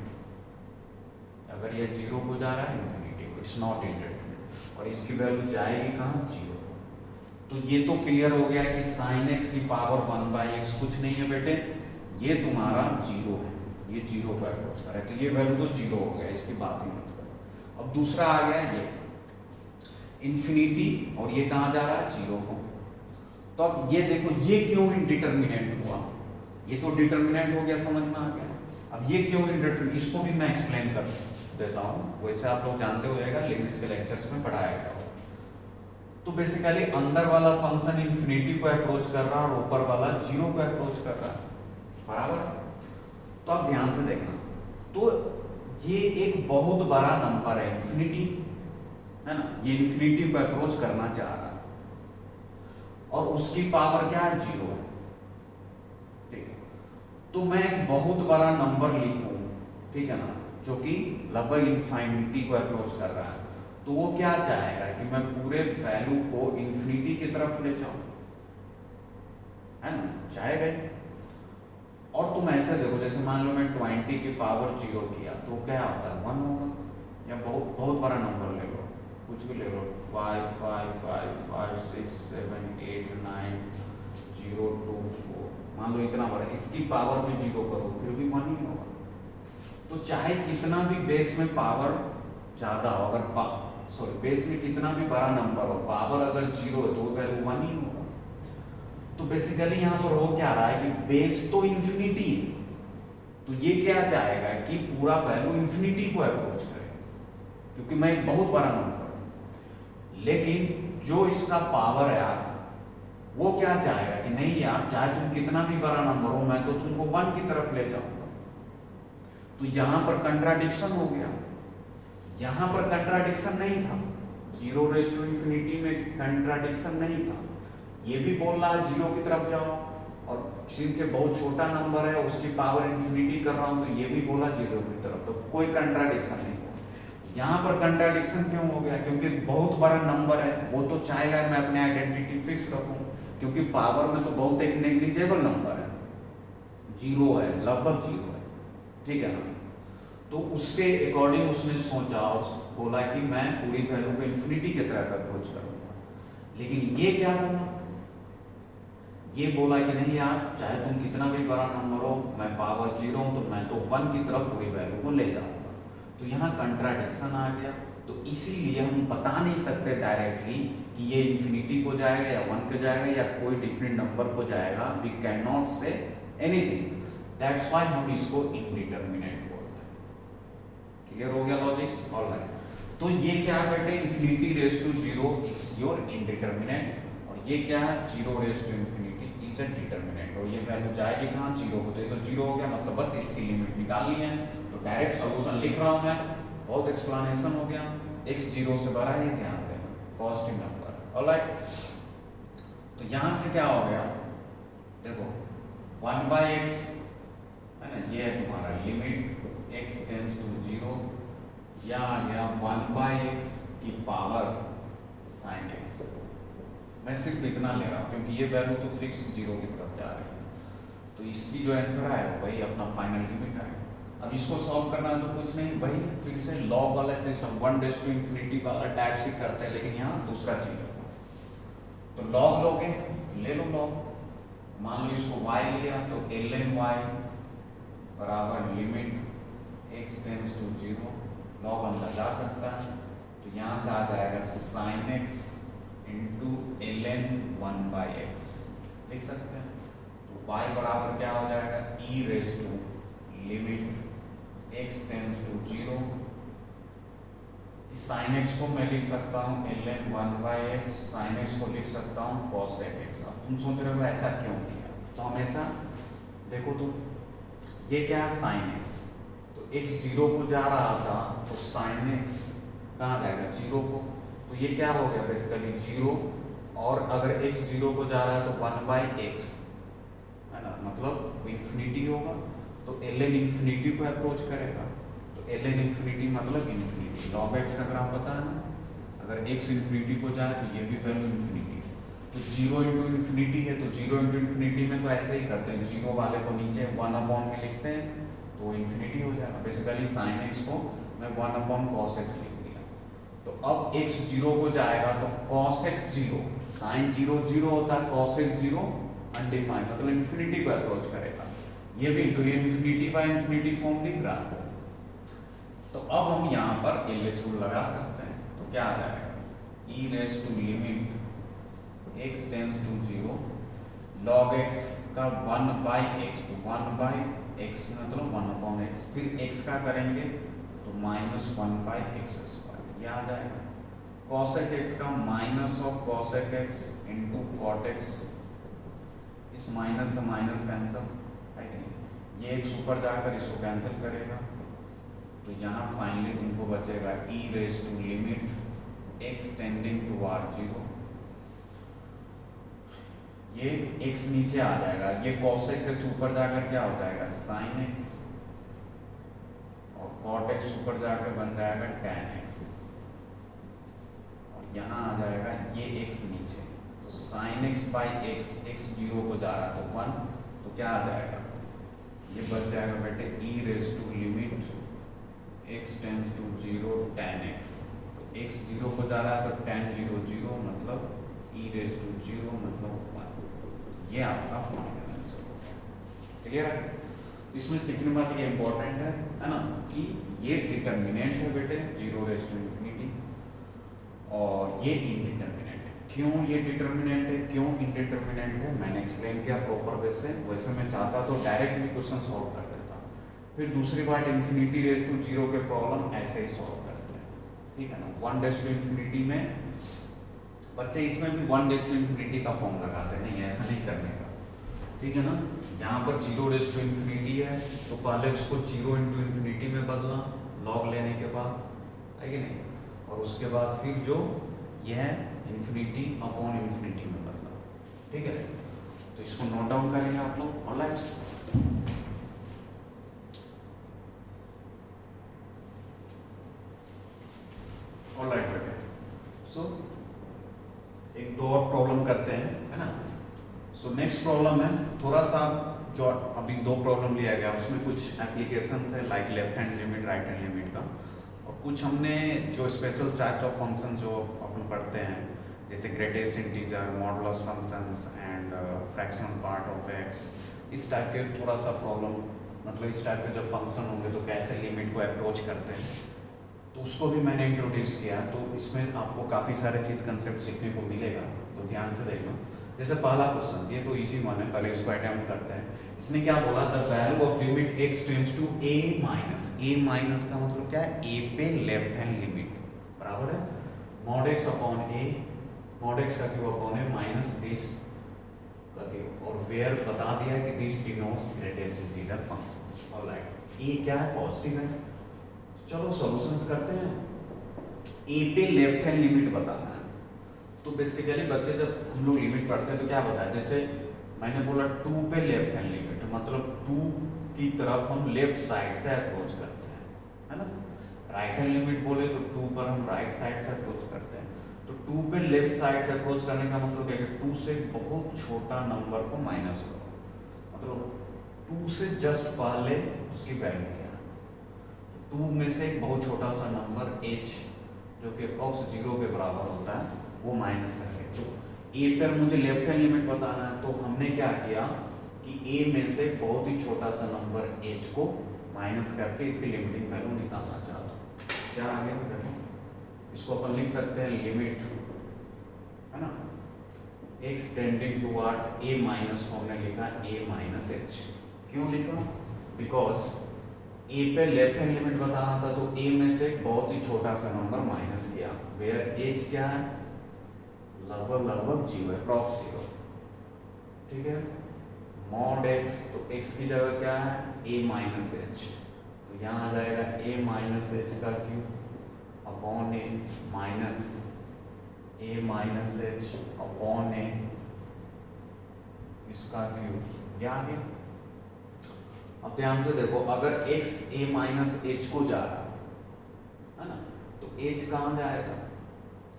अगर ये 0 को जा रहा है इन्फिनिटी को, इट्स नॉट इंडिटरमिनेंट, और इसकी वैल्यू जाएगी कहाँ, 0। तो ये तो क्लियर हो गया कि sin x की पावर 1/x कुछ नहीं है बेटे, ये तुम्हारा 0 है, ये 0 पर अप्रोच कर रहा है, तो ये वैल्यू तो 0 हो गया, इसकी बात ही मत करो। अब दूसरा आ गया ये इन्फिनिटी, और ये कहाँ जा रहा है, 0 को। तो अब ये देखो, ये क्यों इनडिटरमिनेंट हुआ, ये तो डिटरमिनेंट हो गया, समझ में आ गया। अब ये क्यों इनडिटरमिनेंट, इसको भी मैं एक्सप्लेन कर देता हूँ, वैसे आप लोग जानते हो जाएगा, लिमिट्स के लेक्चर्स में पढ़ाया गया। तो बेसिकली अंदर वाला फंक्शन इन्फिनिटी को अप्रोच कर रहा है और ऊपर वाला 0 को अप्रोच कर रहा है, बराबर। तो आप ध्यान से देखना, तो ये एक बहुत बड़ा नंबर है इन्फिनिटी, है ना, ये इन्फिनिटी को अप्रोच करना चाह रहा है और उसकी पावर क्या है, 0 है, ठीक है। तो मैं एक बहुत बड़ा नंबर लिखूं, ठीक है ना, जो कि लगभग इन्फिनिटी को अप्रोच कर रहा है, तो वो क्या चाहेगा कि मैं पूरे वैल्यू को इन्फिनिटी की तरफ ले जाऊं, है ना, चाहेगा ही। और तुम ऐसे देखो, जैसे मान लो मैं 20 की पावर 0 किया तो क्या होता है, 1 होगा, या बहुत बहुत बड़ा नंबर ले लो, कुछ भी ले लो, 5 5 5 5 6 7 8 9 0 2 4, मान लो इतना बड़ा, इसकी पावर में 0 करो फिर भी 1 ही होगा। तो चाहे कितना भी बेस में पावर ज़्यादा हो, अगर बेस में कितना भी बड़ा नंबर हो, पावर अगर 0 है तो वैल्यू 1 ही होगा। तो बेसिकली यहाँ पर हो क्या रहा है कि बेस तो इन्फिनिटी है, तो ये क्या चाहेगा कि पूरा वैल्यू इन्फिनिटी को अप्रोच करे, क्योंकि मैं एक बहुत बड़ा नंबर हूं। लेकिन जो इसका पावर है यार, वो क्या चाहेगा कि नहीं यार, चाहे तुम कितना भी बड़ा नंबर हो, मैं तो तुमको 1 की तरफ ले जाऊंगा। तो यहां पर कंट्राडिक्शन हो गया, यहां पर कंट्राडिक्शन नहीं था, 0 रेज़ टू इन्फिनिटी में कंट्राडिक्शन नहीं था। ये भी बोल रहा है 0 की तरफ जाओ, और सिंस से बहुत छोटा नंबर है उसकी पावर इन्फिनिटी कर रहा हूं, तो ये भी बोला 0 की तरफ, तो कोई कंट्राडिक्शन नहीं हुआ। यहाँ पर कंट्राडिक्शन क्यों हो गया? क्योंकि बहुत बड़ा नंबर है, वो तो चाहेगा मैं अपने आइडेंटिटी फिक्स रखूं, क्योंकि पावर में तो बहुत एक नेग्लिजिबल नंबर है, 0 है, लगभग 0 है, ठीक है ना। तो उसके अकॉर्डिंग उसने सोचा और बोला कि मैं पूरी वैल्यू को इन्फिनिटी की तरफ अप्रोच करूंगा। लेकिन ये क्या बोला? ये बोला कि नहीं यार, चाहे तुम कितना भी बड़ा नंबर हो, मैं पावर 0 हूं, तो मैं तो 1 की तरफ पूरी वैल्यू को ले जाऊंगा। तो यहाँ कंट्राडिक्शन आ गया। तो इसीलिए हम बता नहीं सकते डायरेक्टली कि ये इन्फिनिटी को जाएगा या 1 को जाएगा या कोई डिफरेंट नंबर को जाएगा। We can not say anything, that's why हम इसको इनडिटरमिनेट बोलते हैं। क्लियर हो गया लॉजिक्स? ऑलराइट। तो ये क्या है बेटे, infinity raise to 0 is your indeterminate, और ये क्या है, 0 raise to infinity is a determinant. और ये वैल्यू जाएगी कहाँ? 0 को। तो ये तो 0 हो गया, मतलब बस इसकी लिमिट निकालनी है। तो डायरेक्ट सॉल्यूशन लिख रहा हूं मैं, बहुत एक्सप्लेनेशन हो गया। x 0 से बड़ा है, ध्यान देना, पॉजिटिव नंबर है। ऑलराइट। तो यहां से क्या हो गया, देखो 1/x है ना, ये है तुम्हारा लिमिट x टेंड्स टू 0, या आ गया 1/x की पावर sin x। मैं सिर्फ इतना ले रहा हूं क्योंकि ये वैल्यू तो फिक्स 0 की तरफ जा रही है। तो इसकी जो आंसर है वही अपना फाइनल लिमिट है। अब इसको सॉल्व करना है तो कुछ नहीं, वही फिर से लॉग वाला सिस्टम 1 रेज़ टू इन्फिनिटी वाला टाइप से करते हैं, लेकिन यहाँ दूसरा चीज है। तो लॉग लोगे, ले लो लॉग, मान लो इसको y लिया, तो ln y बराबर limit x tends to 0, log हम लगा सकता है। तो यहाँ से आ जाएगा sin x into ln 1/x, लिख सकते हैं। तो y बराबर क्या हो जाएगा, e raise to limit x tends to 0, इस sin x को मैं लिख सकता हूँ ln 1/x, sin x को लिख सकता हूँ cos x। अब तुम सोच रहे हो ऐसा क्यों किया? तो हमेशा देखो, तो ये क्या है sin x, तो x 0 को जा रहा था, तो sin x कहाँ जाएगा, 0 को। तो ये क्या हो गया बेसिकली 0, और अगर x 0 को जा रहा है तो 1/x है ना, मतलब इन्फिनिटी होगा। तो ln इन्फिनिटी को अप्रोच करेगा, तो ln इन्फिनिटी मतलब इन्फिनिटी। log x अगर आप पता है ना, अगर x इन्फिनिटी को जाए तो ये भी वैल्यू इन्फिनिटी है। तो 0 इंटू इन्फिनिटी है, तो 0 इंटू इन्फिनिटी में तो ऐसे ही करते हैं, 0 वाले को नीचे 1/, में लिखते हैं तो इन्फिनिटी हो जाएगा। बेसिकली sin x को मैं 1/cos x लिख दिया। तो अब x 0 को जाएगा तो cos x 0, sin 0 0 होता है, cos x 0 अनडिफाइंड, मतलब इन्फिनिटी को अप्रोच करेगा। ये भी तो ये इन्फिनिटी बाय इन्फिनिटी फॉर्म दिख रहा है। तो अब हम यहाँ पर LH रूल लगा सकते हैं। तो क्या आ जाएगा, e raise to limit x tends to 0, log x का 1/x, तो 1/x मतलब 1/x, फिर x का करेंगे तो -1/x², यह आ जाएगा। cosec x का minus of cosec x into cot x, इस माइनस से माइनस कैंसिल है कि नहीं, ये x ऊपर जाकर इसको कैंसिल करेगा। तो यहाँ फाइनली तुमको बचेगा e raise to limit x tending toward 0, ये x नीचे आ जाएगा, ये cos x ऊपर जाकर क्या हो जाएगा sin x, और cot x ऊपर जाकर बन जाएगा tan x, और यहाँ आ जाएगा ये x नीचे, तो sin x by x, x 0 को जा रहा तो 1, तो क्या आ जाएगा, ये बच जाएगा बेटे e raise to limit x tends to 0 tan x। तो x 0 को जा रहा है तो tan 0 0 मतलब e रेज टू 0 मतलब 1। ये आपका फाइनल आंसर हो गया। क्लियर है? इसमें सीखने वाली ये इंपॉर्टेंट है ना, कि ये डिटर्मिनेंट है बेटे 0 रेज टू इंफिनिटी और ये इनडिटर्मिनेंट है। क्यों ये डिटर्मिनेंट है, क्यों इनडिटर्मिनेंट है, मैंने एक्सप्लेन किया प्रॉपर वे से। वैसे मैं चाहता तो डायरेक्ट भी क्वेश्चन सॉल्व कर देता, फिर दूसरी बात इन्फिनिटी रेज टू 0 के प्रॉब्लम ऐसे ही सॉल्व करते हैं, ठीक है ना। 1 रेज टू इंफिनिटी में बच्चे इसमें भी 1 रेज टू इंफिनिटी का फॉर्म लगाते नहीं, ऐसा नहीं करने का, ठीक है ना। यहाँ पर 0 रेज टू इंफिनिटी है तो पहले उसको 0 इंटू इंफिनिटी में बदला लॉग लेने के बाद, है कि नहीं, और उसके बाद फिर जो यह इंफिनिटी अपॉन इंफिनिटी में बदला, ठीक है। तो इसको नोट डाउन करेंगे आप लोग। ऑलराइट, ऑलराइट बेटे, सो एक दो और प्रॉब्लम करते हैं, है ना। सो नेक्स्ट प्रॉब्लम है थोड़ा सा, जो अभी 2 प्रॉब्लम लिया गया उसमें कुछ एप्लीकेशंस है like left hand limit right hand limit का, और कुछ हमने जो स्पेशल टाइप्स ऑफ फंक्शन जो अपन पढ़ते हैं जैसे greatest integer, modulus functions and fractional part of x, इस टाइप के थोड़ा सा प्रॉब्लम, मतलब इस टाइप के जब फंक्शन होंगे तो कैसे लिमिट को अप्रोच करते हैं, तो उसको भी मैंने इंट्रोड्यूस किया। तो इसमें आपको काफ़ी सारे चीज़ कंसेप्ट सीखने को मिलेगा, तो ध्यान से देखना। जैसे पहला क्वेश्चन, ये तो इजी वन है, पहले इसको अटेम्प्ट करते हैं। इसने क्या बोला, the value of limit x tends to a minus, a minus का मतलब क्या है, a पे लेफ्ट हैंड लिमिट बराबर है mod x upon a, mod x का cube upon a minus this का क्यूब, और वेयर बता दिया कि this denotes greatest integer functions. Alright, a क्या है, पॉजिटिव है। चलो सॉल्यूशंस करते हैं। a पे लेफ्ट हैंड लिमिट बताना है, तो बेसिकली बच्चे जब हम लोग लिमिट पढ़ते हैं तो क्या बताया, जैसे मैंने बोला 2 पे लेफ्ट हैंड लिमिट, मतलब 2 की तरफ हम लेफ्ट साइड से अप्रोच करते हैं, है ना। राइट हैंड लिमिट बोले तो 2 पर हम राइट साइड से अप्रोच करते हैं, तो 2 पे लेफ्ट साइड से अप्रोच करने का मतलब है कि 2 से बहुत छोटा नंबर को माइनस करो, मतलब 2 से जस्ट पहले उसकी वैल्यू क्या है, 2 में से एक बहुत छोटा सा नंबर h जो कि अप्रॉक्स 0 के बराबर होता है वो माइनस करके, तो a पर मुझे लेफ्ट हैंड लिमिट बताना है, तो हमने क्या किया कि a में से बहुत ही छोटा सा नंबर h को माइनस करके इसकी लिमिटिंग वैल्यू निकालना चाहता हूँ। क्या आ गया देखो, इसको अपन लिख सकते हैं लिमिट, है ना, x tending towards a minus, हमने लिखा a माइनस h। क्यों लिखा, बिकॉज a पे लेफ्ट हैंड लिमिट बताना था, तो a में से बहुत ही छोटा सा नंबर माइनस किया, वेयर h क्या है, लगभग 0 है, अप्रॉक्स 0, ठीक है। मॉड x, तो x की जगह क्या है, a माइनस h, तो यहाँ आ जाएगा a माइनस h का cube upon a minus a minus h upon a इसका क्यूब, यहाँ आ गया। अब ध्यान से देखो, अगर x a माइनस h को जा रहा है ना, तो h कहाँ जाएगा,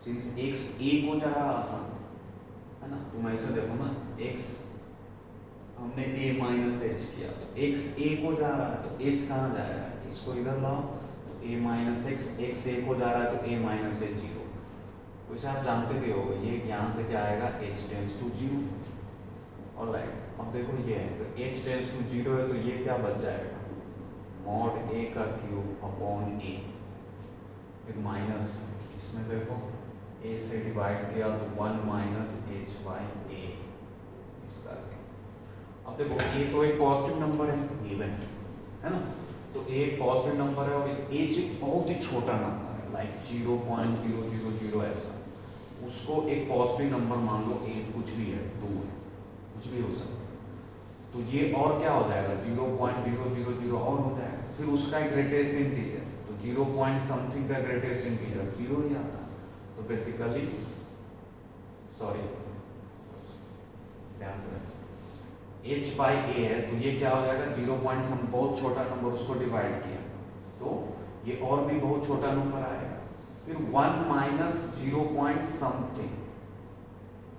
सिंस x a को जा रहा था, है ना, तुम ऐसे देखो ना, x हमने a माइनस h किया, तो x a को जा रहा है तो h कहाँ जाएगा, इसको इधर लाओ, तो a माइनस x a को जा रहा है तो a माइनस h 0, वैसे आप जानते भी हो ये यहाँ से क्या आएगा, h टेंड्स टू 0। ऑलराइट, अब देखो ये है, तो h टेंड्स टू 0 है, तो ये क्या बच जाएगा, मॉड a का क्यूब अपॉन a, फिर माइनस, इसमें देखो a से डिवाइड किया तो 1 माइनस h बाई a इसका। अब देखो a तो एक पॉजिटिव नंबर है गिवन, है ना, तो a एक पॉजिटिव नंबर है और h एक बहुत ही छोटा नंबर है लाइक 0.000 ऐसा, उसको एक पॉजिटिव नंबर मान लो, 8 कुछ भी है, 2 है, कुछ भी हो सकता है, तो ये और क्या हो जाएगा, 0.000 और हो जाएगा, फिर उसका एक ग्रेटेस्ट इंटीजर, तो 0 पॉइंट समथिंग का ग्रेटेस्ट इंटीजर 0 ही आता है, तो बेसिकली सॉरी ध्यान से h बाई a है, तो ये क्या हो जाएगा, 0 पॉइंट सम बहुत छोटा नंबर उसको डिवाइड किया तो ये और भी बहुत छोटा नंबर आएगा, फिर 1 माइनस 0 पॉइंट समथिंग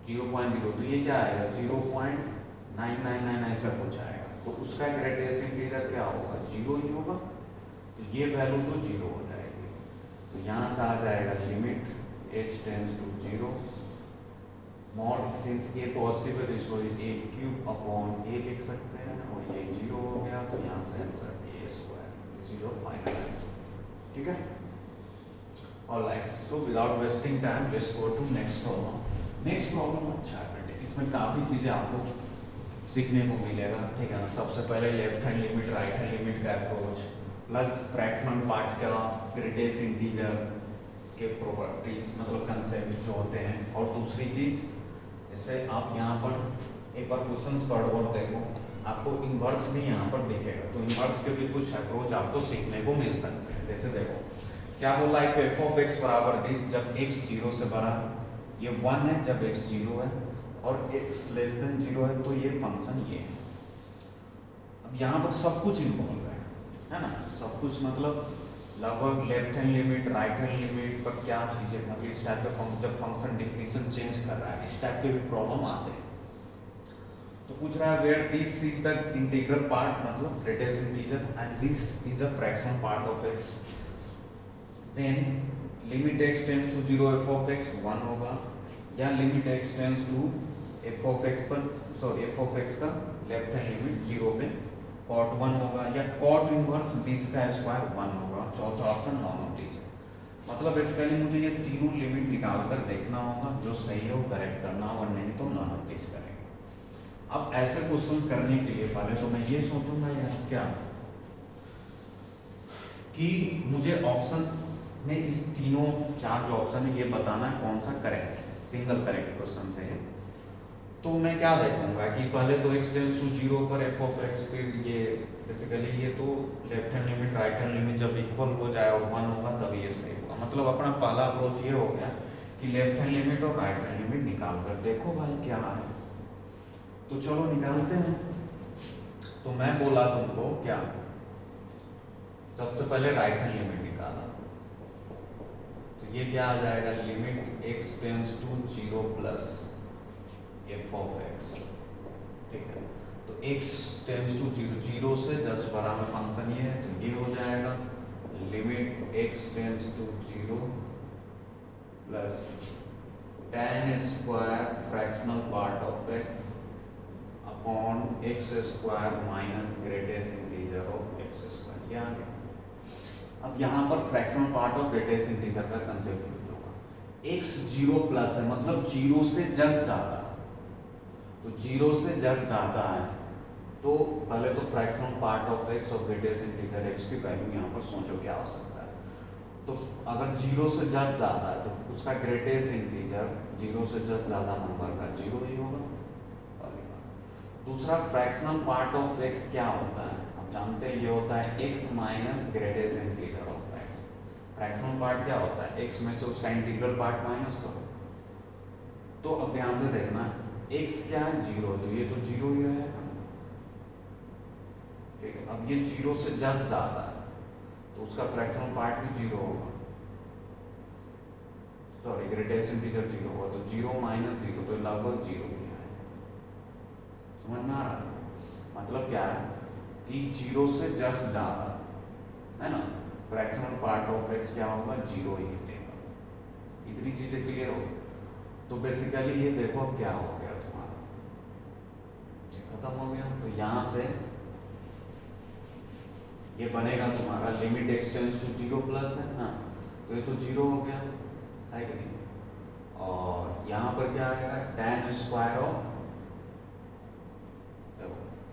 0.0, तो ये क्या आएगा, 0.999 ऐसा कुछ आएगा, तो उसका ग्रेटेस्ट इंटीजर क्या होगा, 0 ही होगा, तो ये वैल्यू तो 0 हो जाएगी। तो यहाँ से आ जाएगा limit h tends to 0 mod since a positive है तो इसको a क्यूब अपॉन a लिख सकते हैं और ये 0 हो गया तो यहाँ से answer a square, this is your final answer. ठीक है, alright, so without wasting time let's go to next problem. Next problem अच्छा है बेटे, इसमें काफ़ी चीज़ें आपको सीखने को मिलेगा। ठीक है ना, सबसे पहले left hand limit right hand limit का अप्रोच प्लस फ्रैक्शनल पार्ट का ग्रेटेस्ट इंटीजर के प्रॉपर्टीज मतलब कंसेप्ट जो होते हैं, और दूसरी चीज़ जैसे आप यहाँ पर एक बार क्वेश्चंस पढ़ो और देखो आपको इन्वर्स भी यहाँ पर दिखेगा, तो इन्वर्स के भी कुछ अप्रोच आपको सीखने को मिल सकते हैं। जैसे देखो क्या बोला है कि एफ ऑफ एक्स बराबर दिस, जब x 0 से बड़ा ये 1 है, जब x 0 है और x लेस देन 0 है तो ये फंक्शन ये है। अब यहाँ पर सब कुछ इन्वॉल्व है ना, सब कुछ मतलब लगभग left hand limit right hand limit पर क्या चीज़ें मतलब इस टाइप का जब फंक्शन डिफिनेशन चेंज कर रहा है इस टाइप के भी प्रॉब्लम आते हैं। तो पूछ रहा है where this is the integral part मतलब greatest integer and this is the fractional part of x, then limit x tends to 0 f of x 1 होगा, या limit x tends to f of x पर sorry f of x का left hand limit 0 पे cot 1 होगा, या cot inverse this का square 1 होगा। चौथा ऑप्शन नॉन नोटिस है, मतलब बेसिकली मुझे ये तीनों लिमिट निकाल कर देखना होगा, जो सही है वो करेक्ट करना होगा, नहीं तो नॉन नोटिस करेंगे। अब ऐसे क्वेश्चंस करने के लिए पहले तो मैं ये सोचूंगा यार क्या कि मुझे ऑप्शन में इस तीनों चार जो ऑप्शन है ये बताना है कौन सा करेक्ट है, सिंगल करेक्ट क्वेश्चन से है। तो मैं क्या देखूंगा कि पहले तो x टेंड्स टू 0 पर f ऑफ x, फिर ये बेसिकली ये तो left hand limit right hand limit जब इक्वल हो जाए और 1 होगा तब ये सही होगा। मतलब अपना पहला अप्रोच ये हो गया कि लेफ्ट हैंड लिमिट और राइट हैंड लिमिट निकाल कर देखो भाई क्या है, तो चलो निकालते हैं। तो मैं बोला तुमको क्या, सबसे पहले राइट हैंड लिमिट निकाला, तो ये क्या आ जाएगा limit x tends to 0 plus f of x। ठीक है, तो x टेंड्स टू 0 0 से 10 बड़ा में फंक्शन ये है, तो ये हो जाएगा limit x tends to 0 plus tan square fractional part of x upon x square minus greatest integer of x square. ये आ गया। अब यहाँ पर fractional part of greatest integer का कंसेप्ट यूज होगा। x 0 प्लस है मतलब 0 से जस्ट ज्यादा, तो 0 से जस्ट ज्यादा है तो पहले तो फ्रैक्शनल पार्ट ऑफ x और ग्रेटेस्ट इंटीजर x की वैल्यू यहाँ पर सोचो क्या हो सकता है। तो अगर 0 से जस्ट ज्यादा है तो उसका ग्रेटेस्ट इंटीजर 0 से जस्ट ज्यादा नंबर का 0 ही होगा। दूसरा फ्रैक्शनल पार्ट ऑफ x क्या होता है, आप जानते हैं ये होता है x minus greatest integer of x। Fractional part क्या होता है, x में से उसका इंटीग्रल पार्ट माइनस करो। तो अब ध्यान से देखना x क्या है 0, तो ये तो 0 ही रहेगा। ठीक है, अब ये 0 से जस्ट ज्यादा है तो उसका फ्रैक्शनल पार्ट भी 0 होगा, सॉरी ग्रेटेस्ट इंटीजर 0 होगा, तो 0 माइनस 0 तो लगभग 0 ही है। समझ में आ रहा है? मतलब क्या है कि 0 से जस्ट ज्यादा है ना, फ्रैक्शनल पार्ट ऑफ x क्या होगा 0 ही देगा। इतनी चीजें क्लियर हो, तो बेसिकली ये देखो क्या हो गया तुम्हारा, खत्म हो गया। तो यहाँ से ये बनेगा तुम्हारा limit x tends to 0 plus है ना, तो ये तो 0 हो गया है कि नहीं, और यहाँ पर क्या आएगा tan square of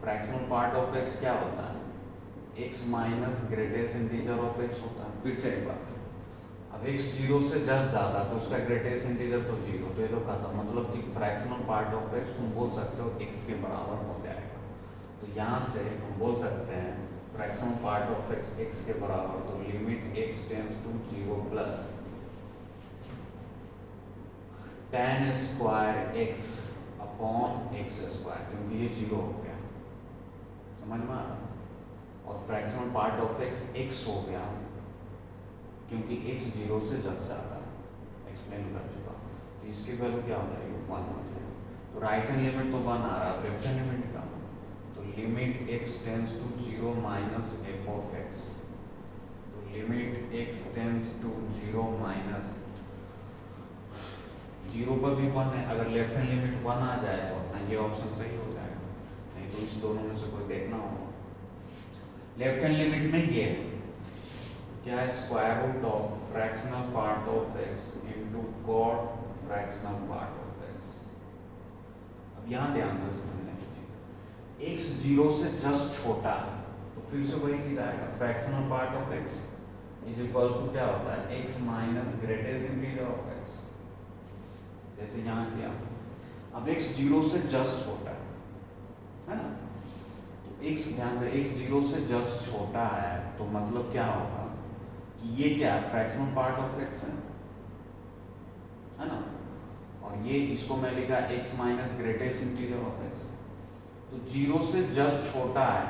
fractional part of x क्या होता है x minus greatest integer of x होता है। फिर से एक बार, अब x 0 से जस्ट ज्यादा तो उसका ग्रेटेस्ट इंटीजर तो 0, तो ये तो खत्म, मतलब कि फ्रैक्शनल पार्ट ऑफ x तुम बोल सकते हो x के बराबर हो जाएगा। तो यहाँ से हम बोल सकते हैं फ्रैक्शनल पार्ट ऑफ x के बराबर, तो limit x tends to 0 plus tan square x upon x square, क्योंकि ये 0 हो गया, समझ में आ रहा, और फ्रैक्शनल पार्ट ऑफ x हो गया क्योंकि x 0 से जस्ट ज्यादा एक्सप्लेन कर चुका, तो इसकी वैल्यू क्या हो जाएगी 1 हो जाएगी। तो राइट हैंड लिमिट तो 1 आ रहा है, लेफ्ट हैंड लिमिट का तो limit x tends to 0 minus f of x, तो limit x tends to 0 minus 0 पर भी 1 है, अगर लेफ्ट हैंड लिमिट 1 आ जाए तो अपना ये ऑप्शन सही हो जाएगा, नहीं तो इस दोनों में से कोई देखना होगा। लेफ्ट हैंड लिमिट में ये क्या है, square root of fractional part of x into cot fractional part of x। अब यहाँ ध्यान से समझने की चीज, x 0 से जस्ट छोटा है तो फिर से वही चीज आएगा, fractional part of x is equals to क्या होता है, x minus greatest integer of x। जैसे यहाँ किया, अब x 0 से जस्ट छोटा है ना, तो x ध्यान से x 0 से जस्ट छोटा है तो मतलब क्या होगा कि ये क्या है, फ्रैक्शनल पार्ट ऑफ x है ना, और ये इसको मैं लिखा x minus greatest integer of x। तो 0 से जस्ट छोटा है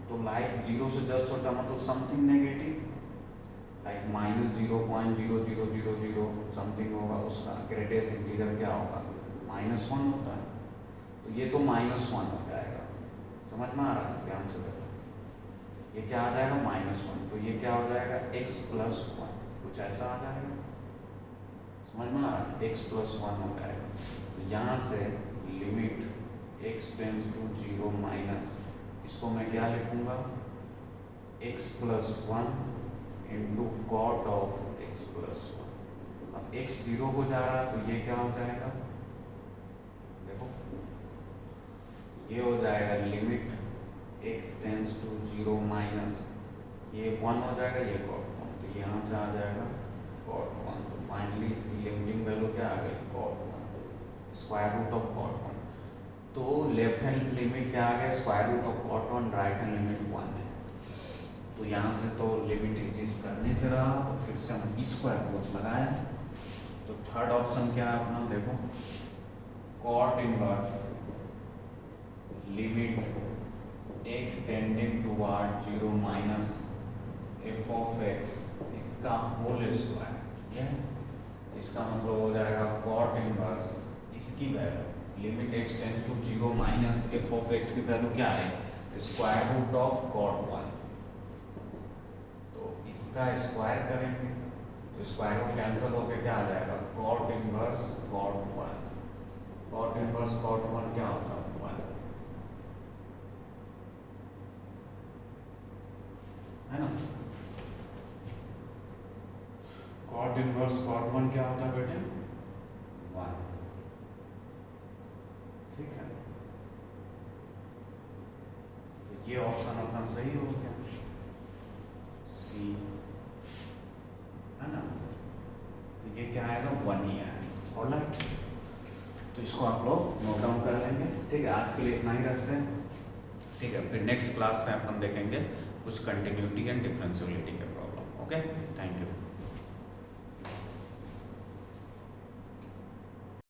तो लाइक 0 से जस्ट छोटा मतलब something negative, like minus 0.0000 something होगा, उसका ग्रेटेस्ट इंटीजर क्या होगा, -1 होता है, तो ये तो -1 हो जाएगा। समझ में आ रहा है, ध्यान से देखो, ये क्या आ जाएगा -1, तो ये क्या हो जाएगा x प्लस 1, कुछ ऐसा आ जाएगा, समझ में आ रहा है, x प्लस 1 हो जाएगा। तो यहाँ से limit x tends to 0 minus, इसको मैं क्या लिखूंगा, x plus 1 into cot of x plus 1। अब x 0 को जा रहा है तो ये क्या हो जाएगा, देखो ये हो जाएगा limit x tends to 0 minus, ये 1 हो जाएगा, ये कॉट 1, तो यहाँ से आ जाएगा कॉट 1। तो फाइनली इसकी लिमिटिंग वैल्यू क्या आ गई, cot 1, square root of cot 1। तो लेफ्ट हैंड लिमिट क्या आ गया, square root of cot 1, right hand limit 1 है। तो यहाँ से तो लिमिट एग्जिस्ट करने से रहा, तो फिर से हम इसको अप्रोच लगाए। तो थर्ड ऑप्शन क्या है अपना, देखो cot inverse limit x tending toward 0 minus f of x, इसका होल स्क्वायर, ठीक है, इसका मतलब हो जाएगा कॉट इनवर्स इसकी value, limit x tends to 0 minus f of x की वैल्यू क्या है, स्क्वायर रूट ऑफ कॉट 1। तो इसका स्क्वायर करेंगे तो स्क्वायर रूट कैंसिल होकर क्या आ जाएगा, cot inverse cot 1। Cot inverse cot 1 क्या होता है, 1 है ना। कॉट इनवर्स कॉट 1 क्या होता है बेटे, 1, ठीक है। तो ये ऑप्शन अपना सही हो गया, सी, है ना। तो ये क्या आएगा, 1 ही आएगा, ऑलराइट। तो इसको आप लोग नोट डाउन कर लेंगे, ठीक है। आज के लिए इतना ही रखते हैं, ठीक है। फिर नेक्स्ट क्लास से अपन देखेंगे कुछ कंटिन्यूटी एंड डिफरेंशियबिलिटी के प्रॉब्लम। Okay, thank you.